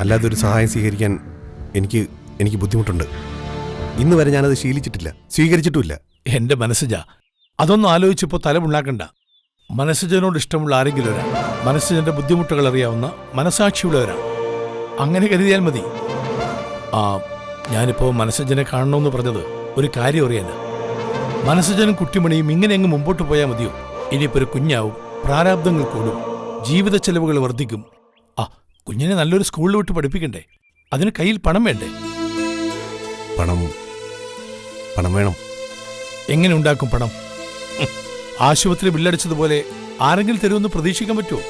S11: അല്ലാതെ ഒരു സഹായം സ്വീകരിക്കാൻ എനിക്ക് ബുദ്ധിമുട്ടുണ്ട്. ഇന്ന് വരെ ഞാനത് ശീലിച്ചിട്ടില്ല, സ്വീകരിച്ചിട്ടുമില്ല.
S13: എന്റെ മനസ്സിജ, അതൊന്നും ആലോചിച്ചപ്പോ തലമുണ്ടാക്കണ്ട. മനസ്സിജനോട് ഇഷ്ടമുള്ള ആരെങ്കിലും ഒരാൾ, മനസ്സിജന്റെ ബുദ്ധിമുട്ടുകൾ അറിയാവുന്ന മനസാക്ഷിയുള്ളവരാ, അങ്ങനെ കരുതിയാൽ മതി. ഞാനിപ്പോ മനസ്സിജനെ കാണണമെന്ന് പറഞ്ഞത് ഒരു കാര്യം അറിയാന. മനസ്സിജനും കുട്ടിമണിയും ഇങ്ങനെ അങ്ങ് മുമ്പോട്ട് പോയാൽ മതിയോ? ഇനിയിപ്പോ ഒരു കുഞ്ഞാവും, പ്രാരാബ്ദങ്ങൾ കൂടും, ജീവിത ചെലവുകൾ വർദ്ധിക്കും. കുഞ്ഞിനെ നല്ലൊരു സ്കൂളിൽ വിട്ട് പഠിപ്പിക്കണ്ടേ? അതിന് കയ്യിൽ പണം വേണ്ടേ?
S11: പണം വേണം.
S13: എങ്ങനെ ഉണ്ടാക്കും പണം? ആശുപത്രി ബില്ലടിച്ചതുപോലെ ആരെങ്കിലും തരുമെന്ന് പ്രതീക്ഷിക്കാൻ പറ്റുമോ?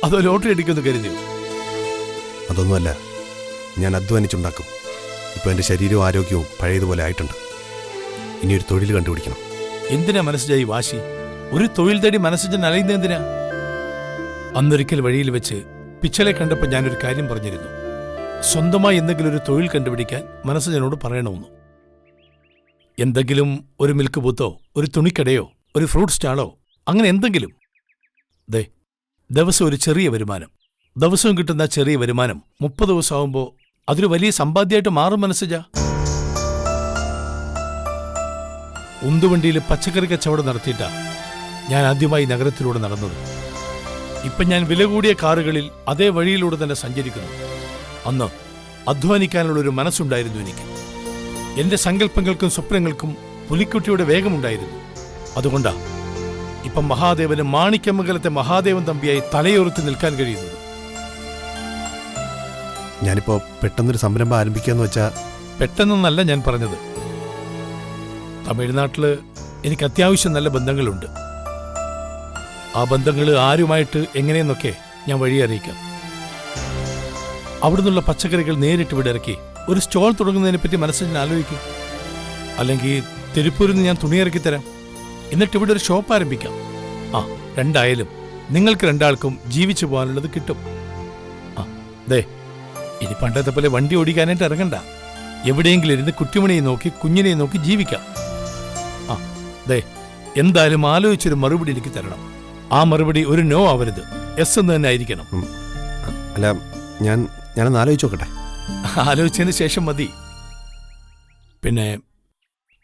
S13: അതോ ലോട്ടറി അടിക്കുമെന്ന് കരുതിയോ?
S11: അതൊന്നുമല്ല, ഞാൻ അധ്വാനിച്ചുണ്ടാക്കും. ഇപ്പൊ എന്റെ ശരീരവും ആരോഗ്യവും പഴയതുപോലെ ആയിട്ടുണ്ട്. ഇനി ഒരു തൊഴിൽ കണ്ടുപിടിക്കണം.
S13: എന്തിനാ മനസ്സിജായി വാശി? ഒരു തൊഴിൽ തേടി മനസ്സിജൻ അലയുന്നത് എന്തിനാ? അന്നൊരിക്കൽ വഴിയിൽ വെച്ച് പിച്ചളെ കണ്ടപ്പോൾ ഞാനൊരു കാര്യം പറഞ്ഞിരുന്നു. സ്വന്തമായി എന്തെങ്കിലും ഒരു തൊഴിൽ കണ്ടുപിടിക്കാൻ മനസ്സിജനോട് പറയണമെന്ന്. എന്തെങ്കിലും ഒരു മിൽക്ക് ബൂത്തോ, ഒരു തുണിക്കടയോ, ഒരു ഫ്രൂട്ട് സ്റ്റാളോ, അങ്ങനെ എന്തെങ്കിലും. ദിവസം ഒരു ചെറിയ വരുമാനം. ദിവസവും കിട്ടുന്ന ചെറിയ വരുമാനം 30 ദിവസമാകുമ്പോൾ അതൊരു വലിയ സമ്പാദ്യമായിട്ട് മാറും മനസ്സിജ. ഉന്തുവണ്ടിയിൽ പച്ചക്കറി കച്ചവടം നടത്തിയിട്ടാ ഞാൻ ആദ്യമായി നഗരത്തിലൂടെ നടന്നത്. ഇപ്പം ഞാൻ വില കൂടിയ കാറുകളിൽ അതേ വഴിയിലൂടെ തന്നെ സഞ്ചരിക്കുന്നു. അന്ന് അധ്വാനിക്കാനുള്ളൊരു മനസ്സുണ്ടായിരുന്നു എനിക്ക്. എന്റെ സങ്കല്പങ്ങൾക്കും സ്വപ്നങ്ങൾക്കും പുലിക്കുട്ടിയുടെ വേഗമുണ്ടായിരുന്നു. അതുകൊണ്ടാ ഇപ്പം മഹാദേവന് മാണിക്യമംഗലത്തെ മഹാദേവൻ തമ്പിയായി തലയോർത്ത് നിൽക്കാൻ കഴിയുന്നത്.
S11: ഞാനിപ്പോ പെട്ടെന്നൊരു സംരംഭം ആരംഭിക്കാന്ന് വെച്ചാ?
S13: പെട്ടെന്നൊന്നല്ല ഞാൻ പറഞ്ഞത്. തമിഴ്നാട്ടില് എനിക്ക് അത്യാവശ്യം നല്ല ബന്ധങ്ങളുണ്ട്. ആ ബന്ധങ്ങൾ ആരുമായിട്ട് എങ്ങനെയെന്നൊക്കെ ഞാൻ വഴി അറിയിക്കാം. അവിടുന്നുള്ള പച്ചക്കറികൾ നേരിട്ട് ഇവിടെ ഇറക്കി ഒരു സ്റ്റോൾ തുടങ്ങുന്നതിനെ പറ്റി മനസ്സിൽ ആലോചിക്കും. അല്ലെങ്കിൽ തിരുപ്പൂരിൽ നിന്ന് ഞാൻ തുണിയിറക്കി തരാം. എന്നിട്ട് ഇവിടെ ഒരു ഷോപ്പ് ആരംഭിക്കാം. രണ്ടായാലും നിങ്ങൾക്ക് രണ്ടാൾക്കും ജീവിച്ചു പോകാനുള്ളത് കിട്ടും. ഇനി പണ്ടത്തെ പോലെ വണ്ടി ഓടിക്കാനായിട്ട് ഇറങ്ങണ്ട. എവിടെയെങ്കിലും ഇരുന്ന് കുട്ടിമണിയെ നോക്കി കുഞ്ഞിനെ നോക്കി ജീവിക്കാം. എന്തായാലും ആലോചിച്ചൊരു മറുപടി എനിക്ക് തരണം. ആ മറുപടി ഒരു നോ ആവരുത്, എസ് എന്ന് തന്നെ ആയിരിക്കണം.
S11: അല്ല, ഞാനൊന്ന് ആലോചിച്ചോക്കട്ടെ.
S13: ആലോചിച്ചതിന് ശേഷം മതി. പിന്നെ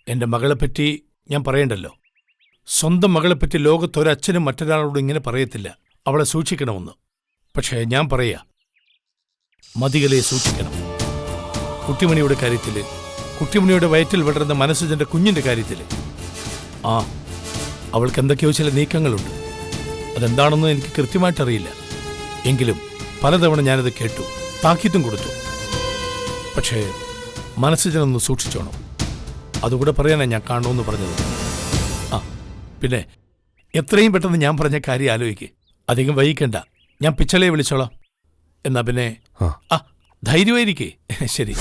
S13: എന്റെ മകളെപ്പറ്റി ഞാൻ പറയണ്ടല്ലോ. സ്വന്തം മകളെപ്പറ്റി ലോകത്തൊരച്ഛനും മറ്റൊരാളോട് ഇങ്ങനെ പറയത്തില്ല, അവളെ സൂക്ഷിക്കണമെന്ന്. പക്ഷേ ഞാൻ പറയാ, മതികളെ സൂക്ഷിക്കണം. കുട്ടിമണിയുടെ കാര്യത്തില്, കുട്ടിമണിയുടെ വയറ്റിൽ വളരുന്ന മനസ്സിന്റെ കുഞ്ഞിന്റെ കാര്യത്തില് അവൾക്ക് എന്തൊക്കെയോ ചില നീക്കങ്ങളുണ്ട്. അതെന്താണെന്ന് എനിക്ക് കൃത്യമായിട്ടറിയില്ല. എങ്കിലും പലതവണ ഞാനത് കേട്ടു, താക്കീത്തും കൊടുത്തു. പക്ഷേ മനസ്സിനൊന്ന് സൂക്ഷിച്ചോണം. അതുകൂടെ പറയാനാ ഞാൻ കാണണമെന്ന് പറഞ്ഞത്. പിന്നെ എത്രയും പെട്ടെന്ന് ഞാൻ പറഞ്ഞ കാര്യം ആലോചിക്ക്. അധികം വൈകിക്കണ്ട. ഞാൻ പിച്ചളയെ വിളിച്ചോളാം. എന്നാ പിന്നെ ധൈര്യമായിരിക്കേ. ശരി.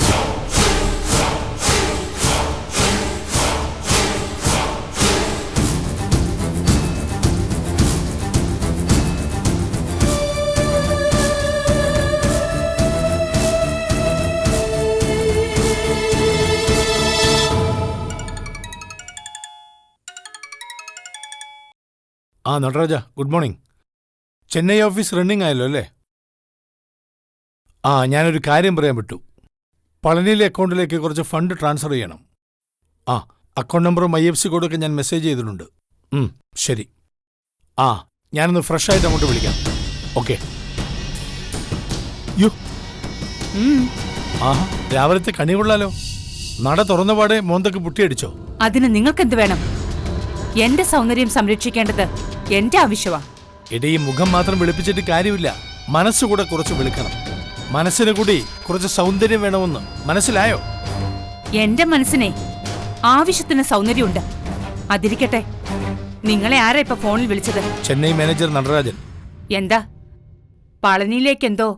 S13: Nataraja, good morning. Chennai office running ആയല്ലോ അല്ലേ? ഞാനൊരു കാര്യം പറയാൻ വിട്ടു. പളനിയിലെ അക്കൗണ്ടിലേക്ക് കുറച്ച് ഫണ്ട് ട്രാൻസ്ഫർ ചെയ്യണം. അക്കൗണ്ട് നമ്പറും IFSC കോഡൊക്കെ ഞാൻ മെസ്സേജ് ചെയ്തിട്ടുണ്ട്. ശരി. ഞാനൊന്ന് ഫ്രഷ് ആയിട്ട് അങ്ങോട്ട് വിളിക്കാം. ഓക്കെ. രാവിലത്തെ കണി കൊള്ളാലോ. നട തുറന്നപാടെ മോന്തൊക്കെ പുട്ടിയടിച്ചോ?
S5: അതിന് നിങ്ങൾക്കെന്ത് വേണം? എന്റെ സൗന്ദര്യം സംരക്ഷിക്കേണ്ടത് എന്റെ ആവശ്യമാ.
S13: എടീ, മുഖം മാത്രം വെളുപ്പിച്ചിട്ട് കാര്യമില്ല, മനസ്സുകൂടെ കുറച്ച് വെളുക്കണം. മനസ്സിന് കൂടി കുറച്ച് സൗന്ദര്യം വേണമെന്ന് മനസ്സിലായോ?
S5: എന്റെ മനസ്സിനെ ആവശ്യത്തിന് സൗന്ദര്യമുണ്ട്. അതിരിക്കട്ടെ, നിങ്ങളെ ആരാ ഇപ്പൊ ഫോണിൽ വിളിച്ചത്?
S13: ചെന്നൈ മാനേജർ നടരാജൻ.
S5: എന്താ, പളനിയിലേക്കെന്തോ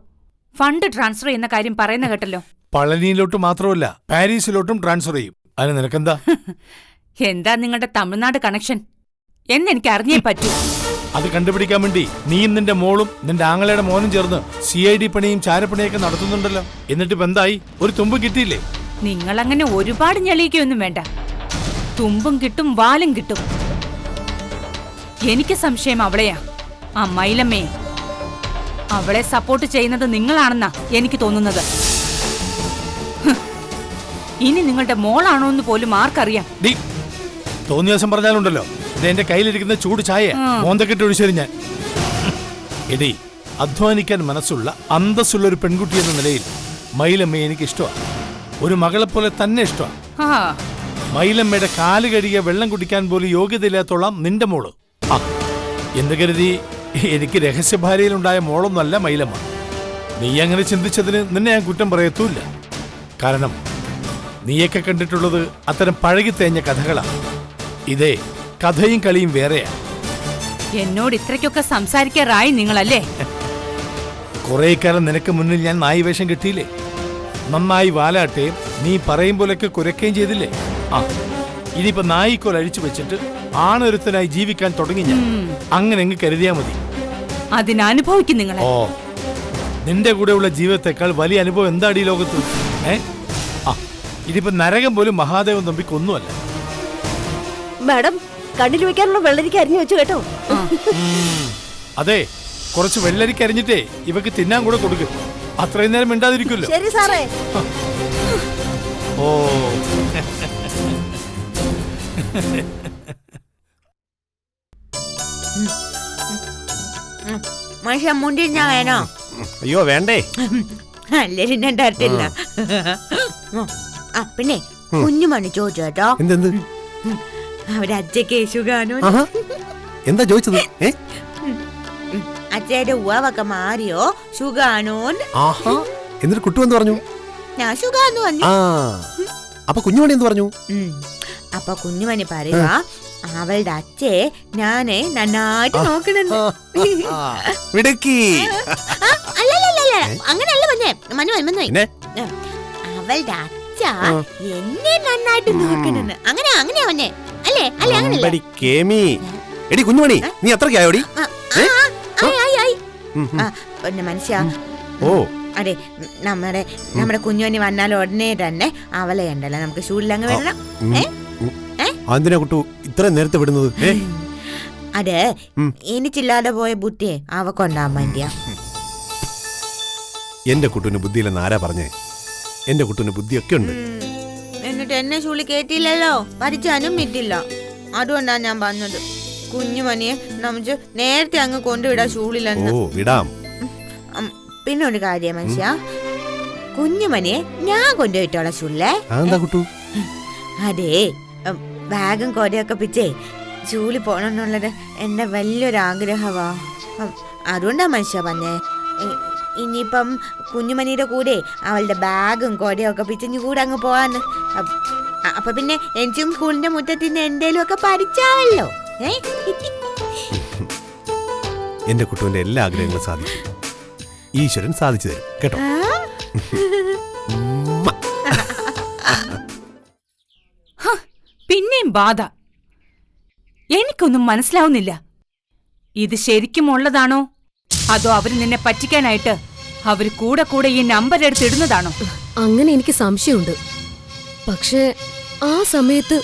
S5: ഫണ്ട് ട്രാൻസ്ഫർ ചെയ്യുന്ന കാര്യം പറയുന്ന കേട്ടല്ലോ.
S13: പളനിയിലോട്ട് മാത്രമല്ല പാരീസിലോട്ടും ട്രാൻസ്ഫർ ചെയ്യും. അതിന് നിനക്കെന്താ?
S5: എന്താ നിങ്ങളുടെ തമിഴ്നാട് കണക്ഷൻ എന്നെനിക്ക് അറിഞ്ഞേ പറ്റൂ.
S13: അത് കണ്ടുപിടിക്കാൻ വേണ്ടി നീയും നിന്റെ മോളും നിന്റെ ആങ്ങളയുടെ മോനും ചേർന്ന് CID പണിയും ചാരപ്പണിയൊക്കെ നടത്തുന്നുണ്ടല്ലോ. എന്നിട്ട് ഇപ്പൊ എന്തായി? ഒരു തുമ്പ് കിട്ടിയില്ലേ?
S5: നിങ്ങളങ്ങനെ ഒരുപാട് ഞെളിയിക്കൊന്നും വേണ്ട. തുമ്പും കിട്ടും വാലും കിട്ടും. എനിക്ക് സംശയം അവളെയാ, ആ മൈലമ്മയെ. അവളെ സപ്പോർട്ട് ചെയ്യുന്നത് നിങ്ങളാണെന്നാ എനിക്ക് തോന്നുന്നത്. ഇനി നിങ്ങളുടെ മോളാണോ എന്ന് പോലും ആർക്കറിയാം.
S13: തോന്നിയ ദിവസം പറഞ്ഞാലുണ്ടല്ലോ, ഇത് എന്റെ കയ്യിലിരിക്കുന്ന ചൂട് ചായ മോന്തക്കെട്ട് ഒഴിച്ചേരും ഞാൻ. എടീ, അധ്വാനിക്കാൻ മനസ്സുള്ള അന്തസ്സുള്ള ഒരു പെൺകുട്ടി എന്ന നിലയിൽ മൈലമ്മയെ എനിക്ക് ഇഷ്ടമാണ്. ഒരു മകളെപ്പോലെ തന്നെ ഇഷ്ടമാണ്. മൈലമ്മയുടെ കാല് കഴുകിയ വെള്ളം കുടിക്കാൻ പോലും യോഗ്യതയില്ലാത്തോളാം നിന്റെ മോള്. എന്ന് കരുതി എനിക്ക് രഹസ്യഭാര്യയിലുണ്ടായ മോളൊന്നല്ല മൈലമ്മ. നീ അങ്ങനെ ചിന്തിച്ചതിന് നിന്നെ ഞാൻ കുറ്റം പറയത്തൂല്ല. കാരണം നീയൊക്കെ കണ്ടിട്ടുള്ളത് അത്തരം പഴകിത്തേഞ്ഞ കഥകളാണ്. ഇതേ കഥയും കളിയും വേറെയാ.
S5: എന്നോട് ഇത്രയ്ക്കൊക്കെ സംസാരിക്കാറായി നിങ്ങളല്ലേ?
S13: കുറെ കാലം നിനക്ക് മുന്നിൽ ഞാൻ നായി വേഷം കിട്ടിയില്ലേ? നന്നായി വാലാട്ടുകയും നീ പറയും പോലൊക്കെ കുരക്കുകയും ചെയ്തില്ലേ? ഇനിയിപ്പോ നായിക്കോൽ അഴിച്ചു വെച്ചിട്ട് ആണൊരുത്തനായി ജീവിക്കാൻ തുടങ്ങി ഞാൻ. അങ്ങനെ അങ്ങ് കരുതിയാ മതി.
S5: അതിനനുഭവിക്കും നിങ്ങൾ.
S13: ഓ, നിന്റെ കൂടെയുള്ള ജീവിതത്തെക്കാൾ വലിയ അനുഭവം എന്താടി ഈ ലോകത്ത്? ഇതിപ്പോ നരകം പോലും മഹാദേവൻ നമ്പിക്കൊന്നുമല്ല.
S7: മാഡം, കണ്ണിൽ വെക്കാനുള്ള വെള്ളരിക്ക അരിഞ്ഞു വെച്ചു കേട്ടോ.
S13: അതെ, കുറച്ച് വെള്ളരിക്ക അരിഞ്ഞിട്ടേ ഇവക്ക് തിന്നാൻ കൂടെ കൊടുക്കും. അത്രയും നേരം മിണ്ടാതിരിക്കുമല്ലോ.
S7: ശരി സാറേ.
S13: ഓ,
S12: വേണോ?
S11: അയ്യോ വേണ്ടേ.
S12: അല്ലേലും ഞാൻ തരത്തില്ല. പിന്നെ കുഞ്ഞുമണി ചോദിച്ചോ,
S11: എന്തെന്ത്?
S12: അവിടെ അച്ഛക്ക് സുഖാനോ?
S11: എന്താ ചോദിച്ചത്?
S12: അച്ഛയുടെ ഉവ്വൊക്കെ മാറിയോ സുഖാനോന്ന്?
S11: എന്നിട്ട് കുട്ടു എന്ത് പറഞ്ഞു?
S12: ഞാൻ സുഖാന്ന് പറഞ്ഞു.
S11: അപ്പൊ കുഞ്ഞുമണി എന്ത് പറഞ്ഞു?
S12: അപ്പൊ കുഞ്ഞുമണി പറയുക, അവളുടെ അച്ഛയെ ഞാനേ നന്നായിട്ട് നോക്കണെന്ന്. അല്ലല്ല, അങ്ങനല്ല പറഞ്ഞേ. അവളുടെ അച്ഛ എന്നെ നന്നായിട്ട് നോക്കണെന്ന്. അങ്ങനെയാ പറഞ്ഞേ. അല്ലേ അല്ലേ അങ്ങനല്ലേ?
S11: കുഞ്ഞുമണി, നീ അത്രയ്ക്കായോടി?
S12: പിന്നെ മനുഷ്യ, അതെ, നമ്മുടെ കുഞ്ഞുമണി വന്നാൽ ഉടനെ തന്നെ അവളെ ഉണ്ടല്ലോ നമുക്ക് ഷൂളിലങ്ങ് വിടണം.
S11: എന്തിനാ കുട്ടു ഇത്ര നേരത്തെ വിടുന്നത്?
S12: അതെ, എനിച്ചില്ലാതെ പോയ ബുദ്ധിയെ അവക്കൊണ്ടാൻ വേണ്ടിയാ.
S11: എന്റെ കുട്ടുവിന് ബുദ്ധിയില്ലെന്ന് ആരാ പറഞ്ഞേ? എന്റെ കുട്ടുവിന് ബുദ്ധിയൊക്കെ ഉണ്ട്.
S12: എന്നിട്ട് എന്നെ ഷൂളി കേട്ടില്ലല്ലോ, പഠിച്ചാനും വിട്ടില്ല. അതുകൊണ്ടാ ഞാൻ പറഞ്ഞത് കുഞ്ഞുമണിയെ നമുക്ക് നേരത്തെ അങ്ങ് കൊണ്ടുവിടാ ഷൂളിലെന്ന്.
S11: വിടാം.
S12: പിന്നെ ഒരു കാര്യം മനുഷ്യ, കുഞ്ഞുമണിയെ ഞാൻ കൊണ്ടുപോയിട്ടോളാം ഷൂളിലെ. അതെ, ബാഗും കൊടയൊക്കെ പിച്ചേ ഷൂളി പോണെന്നുള്ളത് എന്റെ വലിയൊരു ആഗ്രഹവാ. അതുകൊണ്ടാ മനുഷ്യ പറഞ്ഞേ. ഇനിയിപ്പം കുഞ്ഞുമണിയുടെ കൂടെ അവളുടെ ബാഗും കൊടയൊക്കെ പിച്ചിഞ്ഞു കൂടെ അങ്ങ് പോവാന്ന്. അപ്പൊ പിന്നെ എനിക്കും സ്കൂളിന്റെ മുറ്റത്തിന് എന്തേലും ഒക്കെ പഠിച്ചാവല്ലോ.
S11: എന്റെ കുട്ടുവിന്റെ എല്ലാ ആഗ്രഹങ്ങളും സാധിക്കും. ഈശ്വരൻ സാധിച്ചു തരും കേട്ടോ.
S5: പിന്നെയും ബാധ. എനിക്കൊന്നും മനസ്സിലാവുന്നില്ല. ഇത് ശരിക്കും ഉള്ളതാണോ അതോ അവര് നിന്നെ പറ്റിക്കാനായിട്ട് അവര് കൂടെ കൂടെ ഈ നമ്പർ എടുത്തിടുന്നതാണോ?
S1: അങ്ങനെ എനിക്ക് സംശയമുണ്ട്. പക്ഷേ ആ സമയത്ത്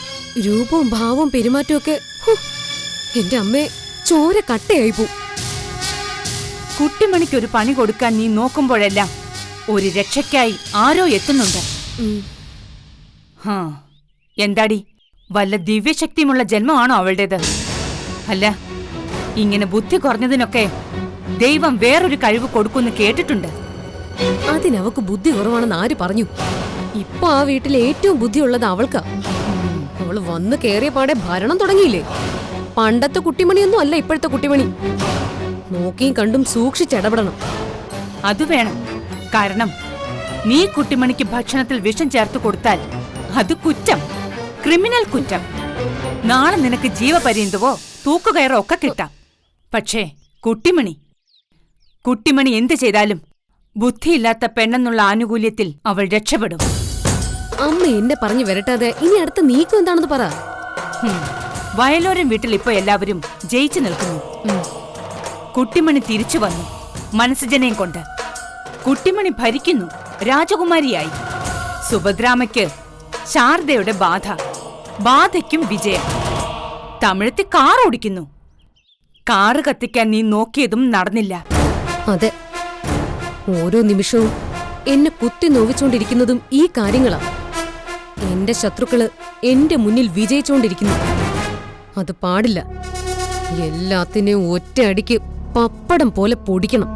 S1: രൂപവും ഭാവവും പെരുമാറ്റവും ഒക്കെ എന്റെ അമ്മയെ ചോര കട്ടയായി പോ.
S5: കുട്ടിമണിക്കൊരു പണി കൊടുക്കാൻ നീ നോക്കുമ്പോഴെല്ലാം ഒരു രക്ഷയ്ക്കായി ആരോ എത്തുന്നുണ്ട്. എന്താടി, വല്ല ദിവ്യശക്തിയുമുള്ള ജന്മമാണോ അവളുടേത്? അല്ല, ഇങ്ങനെ ബുദ്ധി കുറഞ്ഞതിനൊക്കെ ദൈവം വേറൊരു കഴിവ് കൊടുക്കുമെന്ന് കേട്ടിട്ടുണ്ട്.
S1: അതിനവക്ക് ബുദ്ധി കുറവാണെന്ന് ആര് പറഞ്ഞു? ഇപ്പൊ ആ വീട്ടിൽ ഏറ്റവും ബുദ്ധിയുള്ളത് അവൾക്കാ. അവള് വന്ന് കേറിയ പാടെ ഭരണം തുടങ്ങിയില്ലേ. പണ്ടത്തെ കുട്ടിമണിയൊന്നും അല്ല ഇപ്പോഴത്തെ കുട്ടിമണി. നോക്കിയും കണ്ടും സൂക്ഷിച്ചിടപെടണം.
S5: അത് വേണം. കാരണം നീ കുട്ടിമണിക്ക് ഭക്ഷണത്തിൽ വിഷം ചേർത്ത് കൊടുത്താൽ അത് കുറ്റം, ക്രിമിനൽ കുറ്റം. നാളെ നിനക്ക് ജീവപര്യന്തവോ തൂക്കുകയറോ ഒക്കെ കിട്ടാം. പക്ഷേ കുട്ടിമണി എന്ത് ചെയ്താലും ബുദ്ധിയില്ലാത്ത പെണ്ണെന്നുള്ള ആനുകൂല്യത്തിൽ അവൾ രക്ഷപ്പെടും.
S1: അമ്മ എന്നെ പറഞ്ഞു വരട്ടാതെ ഇനി അടുത്ത നീക്കം എന്താണെന്ന് പറ.
S5: വയലോരം വീട്ടിൽ ഇപ്പൊ എല്ലാവരും ജയിച്ചു നിൽക്കുന്നു. കുട്ടിമണി തിരിച്ചു വന്നു മനസ്സുജനെയും കൊണ്ട്. കുട്ടിമണി ഭരിക്കുന്നു, രാജകുമാരിയായി. സുഭദ്രാമയ്ക്ക് ശാരദയുടെ ബാധ, ബാധയ്ക്കും വിജയം. തമിഴത്തി കാർ ഓടിക്കുന്നു. കാറ് കത്തിക്കാൻ നീ നോക്കിയതും നടന്നില്ല.
S1: അതെ, ഓരോ നിമിഷവും എന്നെ കുത്തി നോവിച്ചോണ്ടിരിക്കുന്നതും ഈ കാര്യങ്ങളാ. എന്റെ ശത്രുക്കള് എന്റെ മുന്നിൽ വിജയിച്ചോണ്ടിരിക്കുന്നു. അത് പാടില്ല. എല്ലാത്തിനെയും ഒറ്റ അടിക്ക് പപ്പടം പോലെ പൊടിക്കണം.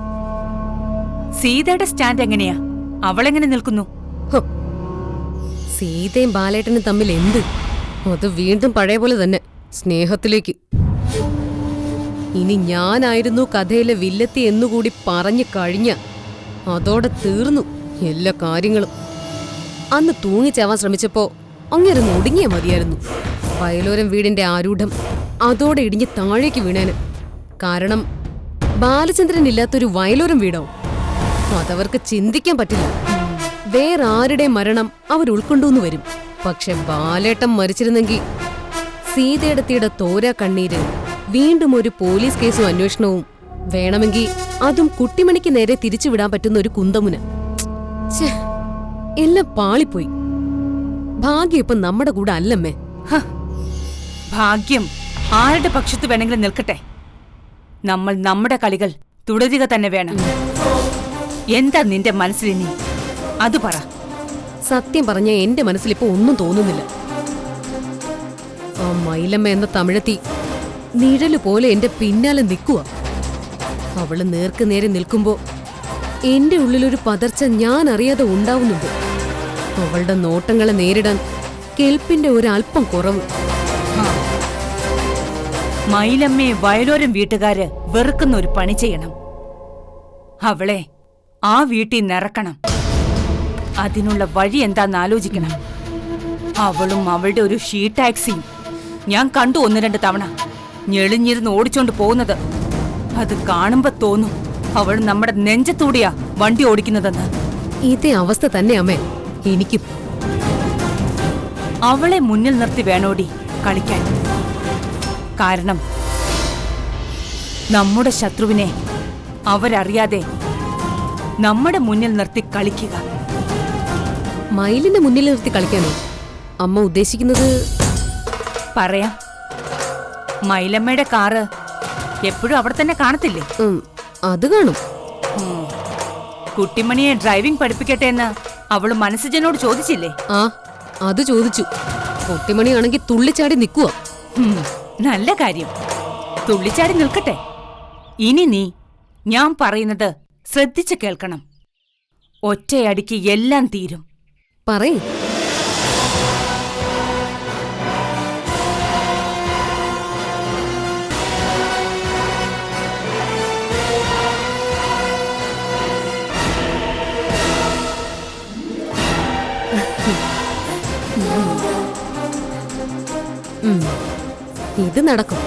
S5: സീതയുടെ സ്റ്റാൻഡ് എങ്ങനെയാ? അവളെങ്ങനെ നിൽക്കുന്നു?
S1: സീതയും ബാലേട്ടനും തമ്മിൽ എന്ത്? അത് വീണ്ടും പഴയ പോലെ തന്നെ, സ്നേഹത്തിലേക്ക്. ഇനി ഞാനായിരുന്നു കഥയിലെ വില്ലത്തി എന്നുകൂടി പറഞ്ഞു കഴിഞ്ഞ അതോടെ തീർന്നു എല്ലാ കാര്യങ്ങളും. അന്ന് തൂങ്ങിച്ചാവാൻ ശ്രമിച്ചപ്പോ അങ്ങനെ ഒടുങ്ങിയ മതിയായിരുന്നു. വയലോരം വീടിന്റെ ആരൂഢം അതോടെ ഇടിഞ്ഞ് താഴേക്ക് വീണാന്. കാരണം ബാലചന്ദ്രൻ ഇല്ലാത്തൊരു വയലോരം വീടോ? അതവർക്ക് ചിന്തിക്കാൻ പറ്റില്ല. വേറെ ആരുടെ മരണം അവർ ഉൾക്കൊണ്ടുവന്ന് വരും. പക്ഷെ ബാലേട്ടൻ മരിച്ചിരുന്നെങ്കിൽ സീതയുടെ തോരാ കണ്ണീര്, വീണ്ടും ഒരു പോലീസ് കേസും അന്വേഷണവും, വേണമെങ്കിൽ അതും കുട്ടിമണിക്ക് നേരെ തിരിച്ചുവിടാൻ പറ്റുന്ന ഒരു കുന്തമുന. എല്ലാം പാളിപ്പോയി. ഭാഗ്യം ഇപ്പൊ നമ്മുടെ കൂടെ അല്ലമ്മേ.
S5: ഭാഗ്യം ആരുടെ പക്ഷത്ത് വേണമെങ്കിലും നിൽക്കട്ടെ. നമ്മൾ നമ്മുടെ കളികൾ തുടരുക തന്നെ വേണം. എന്താ നിന്റെ മനസ്സിലിനി? അത് പറ.
S1: സത്യം പറഞ്ഞ എന്റെ മനസ്സിലിപ്പോ ഒന്നും തോന്നുന്നില്ല. ആ മൈലമ്മ എന്ന തമിഴത്തി നിഴല് പോലെ എന്റെ പിന്നാലെ നിൽക്കുക. അവള് നേർക്ക് നേരെ നിൽക്കുമ്പോ എന്റെ ഉള്ളിലൊരു പതർച്ച ഞാൻ അറിയാതെ ഉണ്ടാവുന്നുണ്ട്. അവളുടെ നോട്ടങ്ങളെ നേരിടാൻ കെൽപ്പിന്റെ ഒരല്പം കുറവ്.
S5: മൈലമ്മയെ വയലോരം വീട്ടുകാര് വെറുക്കുന്ന ഒരു പണി ചെയ്യണം. അവളെ ആ വീട്ടിൽ നിറക്കണം. അതിനുള്ള വഴി എന്താന്ന് ആലോചിക്കണം. അവളും അവളുടെ ഒരു ഷീ ടാക്സിയും ഞാൻ കണ്ടു 1-2 തവണ ഞെളിഞ്ഞിരുന്ന് ഓടിച്ചോണ്ട് പോകുന്നത്. അത് കാണുമ്പോ തോന്നും അവൾ നമ്മുടെ നെഞ്ചത്തൂടിയാ വണ്ടി ഓടിക്കുന്നതെന്ന്.
S1: ഇതേ അവസ്ഥ തന്നെ അമ്മേ എനിക്കും.
S5: അവളെ മുന്നിൽ നിർത്തി വേണോടി കളിക്കാൻ. കാരണം നമ്മുടെ ശത്രുവിനെ അവരറിയാതെ നമ്മുടെ മുന്നിൽ നിർത്തി കളിക്കുക.
S1: മയിലിന്റെ മുന്നിൽ നിർത്തി കളിക്കാനോ അമ്മ ഉദ്ദേശിക്കുന്നത്?
S5: പറയാം. മൈലമ്മയുടെ കാറ് എപ്പോഴും അവിടെ തന്നെ കാണത്തില്ലേ?
S1: അത് കാണും.
S5: കുട്ടിമണിയെ ഡ്രൈവിംഗ് പഠിപ്പിക്കട്ടെ എന്ന് അവള് മനസ്സുജനോട് ചോദിച്ചില്ലേ?
S1: ആ, അത് ചോദിച്ചു. കുട്ടിമണിയാണെങ്കിൽ തുള്ളിച്ചാടി നിൽക്കുക.
S5: നല്ല കാര്യം, തുള്ളിച്ചാടി നിൽക്കട്ടെ. ഇനി നീ ഞാൻ പറയുന്നത് ശ്രദ്ധിച്ചു കേൾക്കണം. ഒറ്റയടിക്ക് എല്ലാം തീരും.
S1: പറയ്. ഇത് നടക്കും.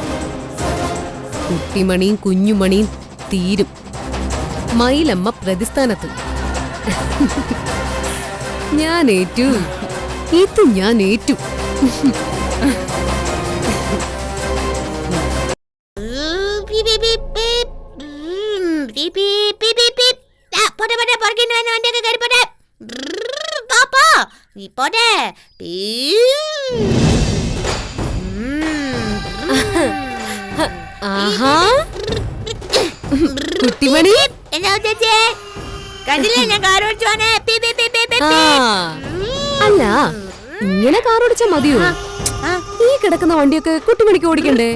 S1: കുട്ടിമണിയും കുഞ്ഞുമണിയും തീരും. മയിലമ്മ പ്രതിസ്ഥാനത്ത്. ഞാൻ ഏറ്റു. ഇത് ഞാൻ ഏറ്റു. ആഹാ, കുട്ടിമണി അല്ല, ഇങ്ങനെ കാറോടിച്ചാ മതിയോ? ഈ കിടക്കുന്ന വണ്ടിയൊക്കെ കുട്ടിമണിക്ക് ഓടിക്കണ്ടേ?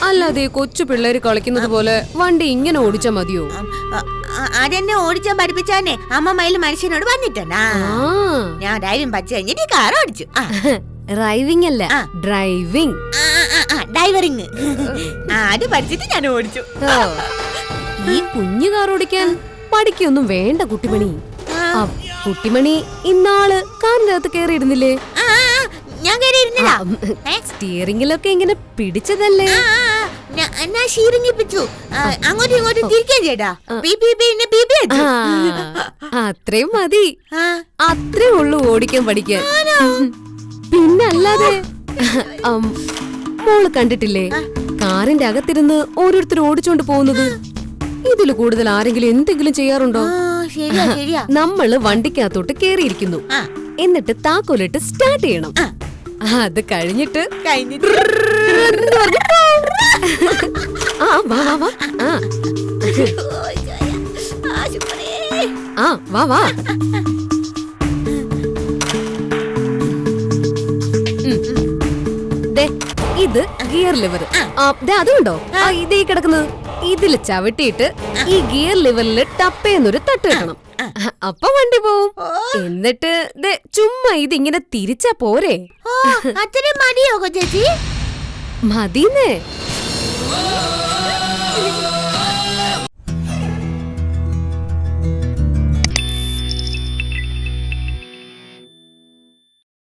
S1: അല്ലാതെ കൊച്ചു പിള്ളേര് കളിക്കുന്നത് പോലെ വണ്ടി ഇങ്ങനെ ഓടിച്ചാ മതിയോ?
S12: അതെന്നെ ഓടിച്ചാൻ പഠിപ്പിച്ചാനേ അമ്മ മയില് മനുഷ്യനോട് വന്നിട്ടാ. ഞാൻ ഡ്രൈവിംഗ് പഠിച്ചു കഴിഞ്ഞിട്ട് കാർ ഓടിച്ചു.
S1: ഡ്രൈവിംഗ് അല്ല, ഡ്രൈവിംഗ്.
S12: ഡ്രൈവറിങ് അത് പഠിച്ചിട്ട് ഞാൻ ഓടിച്ചു.
S1: ഈ കുഞ്ഞു കാർ ഓടിക്കാൻ പഠിക്കൊന്നും വേണ്ട കുട്ടിമണി. കുട്ടിമണി ഇന്നാള് കാറിനകത്ത് കയറിയിരുന്നില്ലേ?
S12: ഞാൻ കയറിയിരുന്നില്ല.
S1: സ്റ്റിയറിംഗിലൊക്കെ ഇങ്ങനെ പിടിച്ചതല്ലേ?
S12: ഞാൻ ശീലിപ്പിച്ചു. അങ്ങോട്ടും ഇങ്ങോട്ടും തിരിക്കാൻ ചേട്ടാ.
S1: അത്രയും മതി. അത്രേ ഉള്ളൂ ഓടിക്കാൻ പഠിക്കാൻ. പിന്നല്ലാതെ മോള് കണ്ടിട്ടില്ലേ കാറിന്റെ അകത്തിരുന്ന് ഓരോരുത്തർ ഓടിച്ചോണ്ട് പോകുന്നത്? ഇതില് കൂടുതൽ ആരെങ്കിലും എന്തെങ്കിലും ചെയ്യാറുണ്ടോ? നമ്മള് വണ്ടിക്കകത്തോട്ട് കേറിയിരിക്കുന്നു, എന്നിട്ട് താക്കോലിട്ട് സ്റ്റാർട്ട് ചെയ്യണം. അത് കഴിഞ്ഞിട്ട് വാ വാ. ഇത് ഗിയർ ലിവർ. അതുകൊണ്ടോ ഇതേ കിടക്കുന്നത്? ഇതില് ചവിട്ടിയിട്ട് ഈ ഗിയർ ലിവറിൽ ടപ്പേന്നൊരു തട്ട് കിട്ടണം. അപ്പൊ വണ്ടി പോവും. എന്നിട്ട് ചുമ്മാ ഇതിങ്ങനെ തിരിച്ചാ പോരെ?
S12: മതിയോ ചേച്ചി?
S1: മതിന്നേ.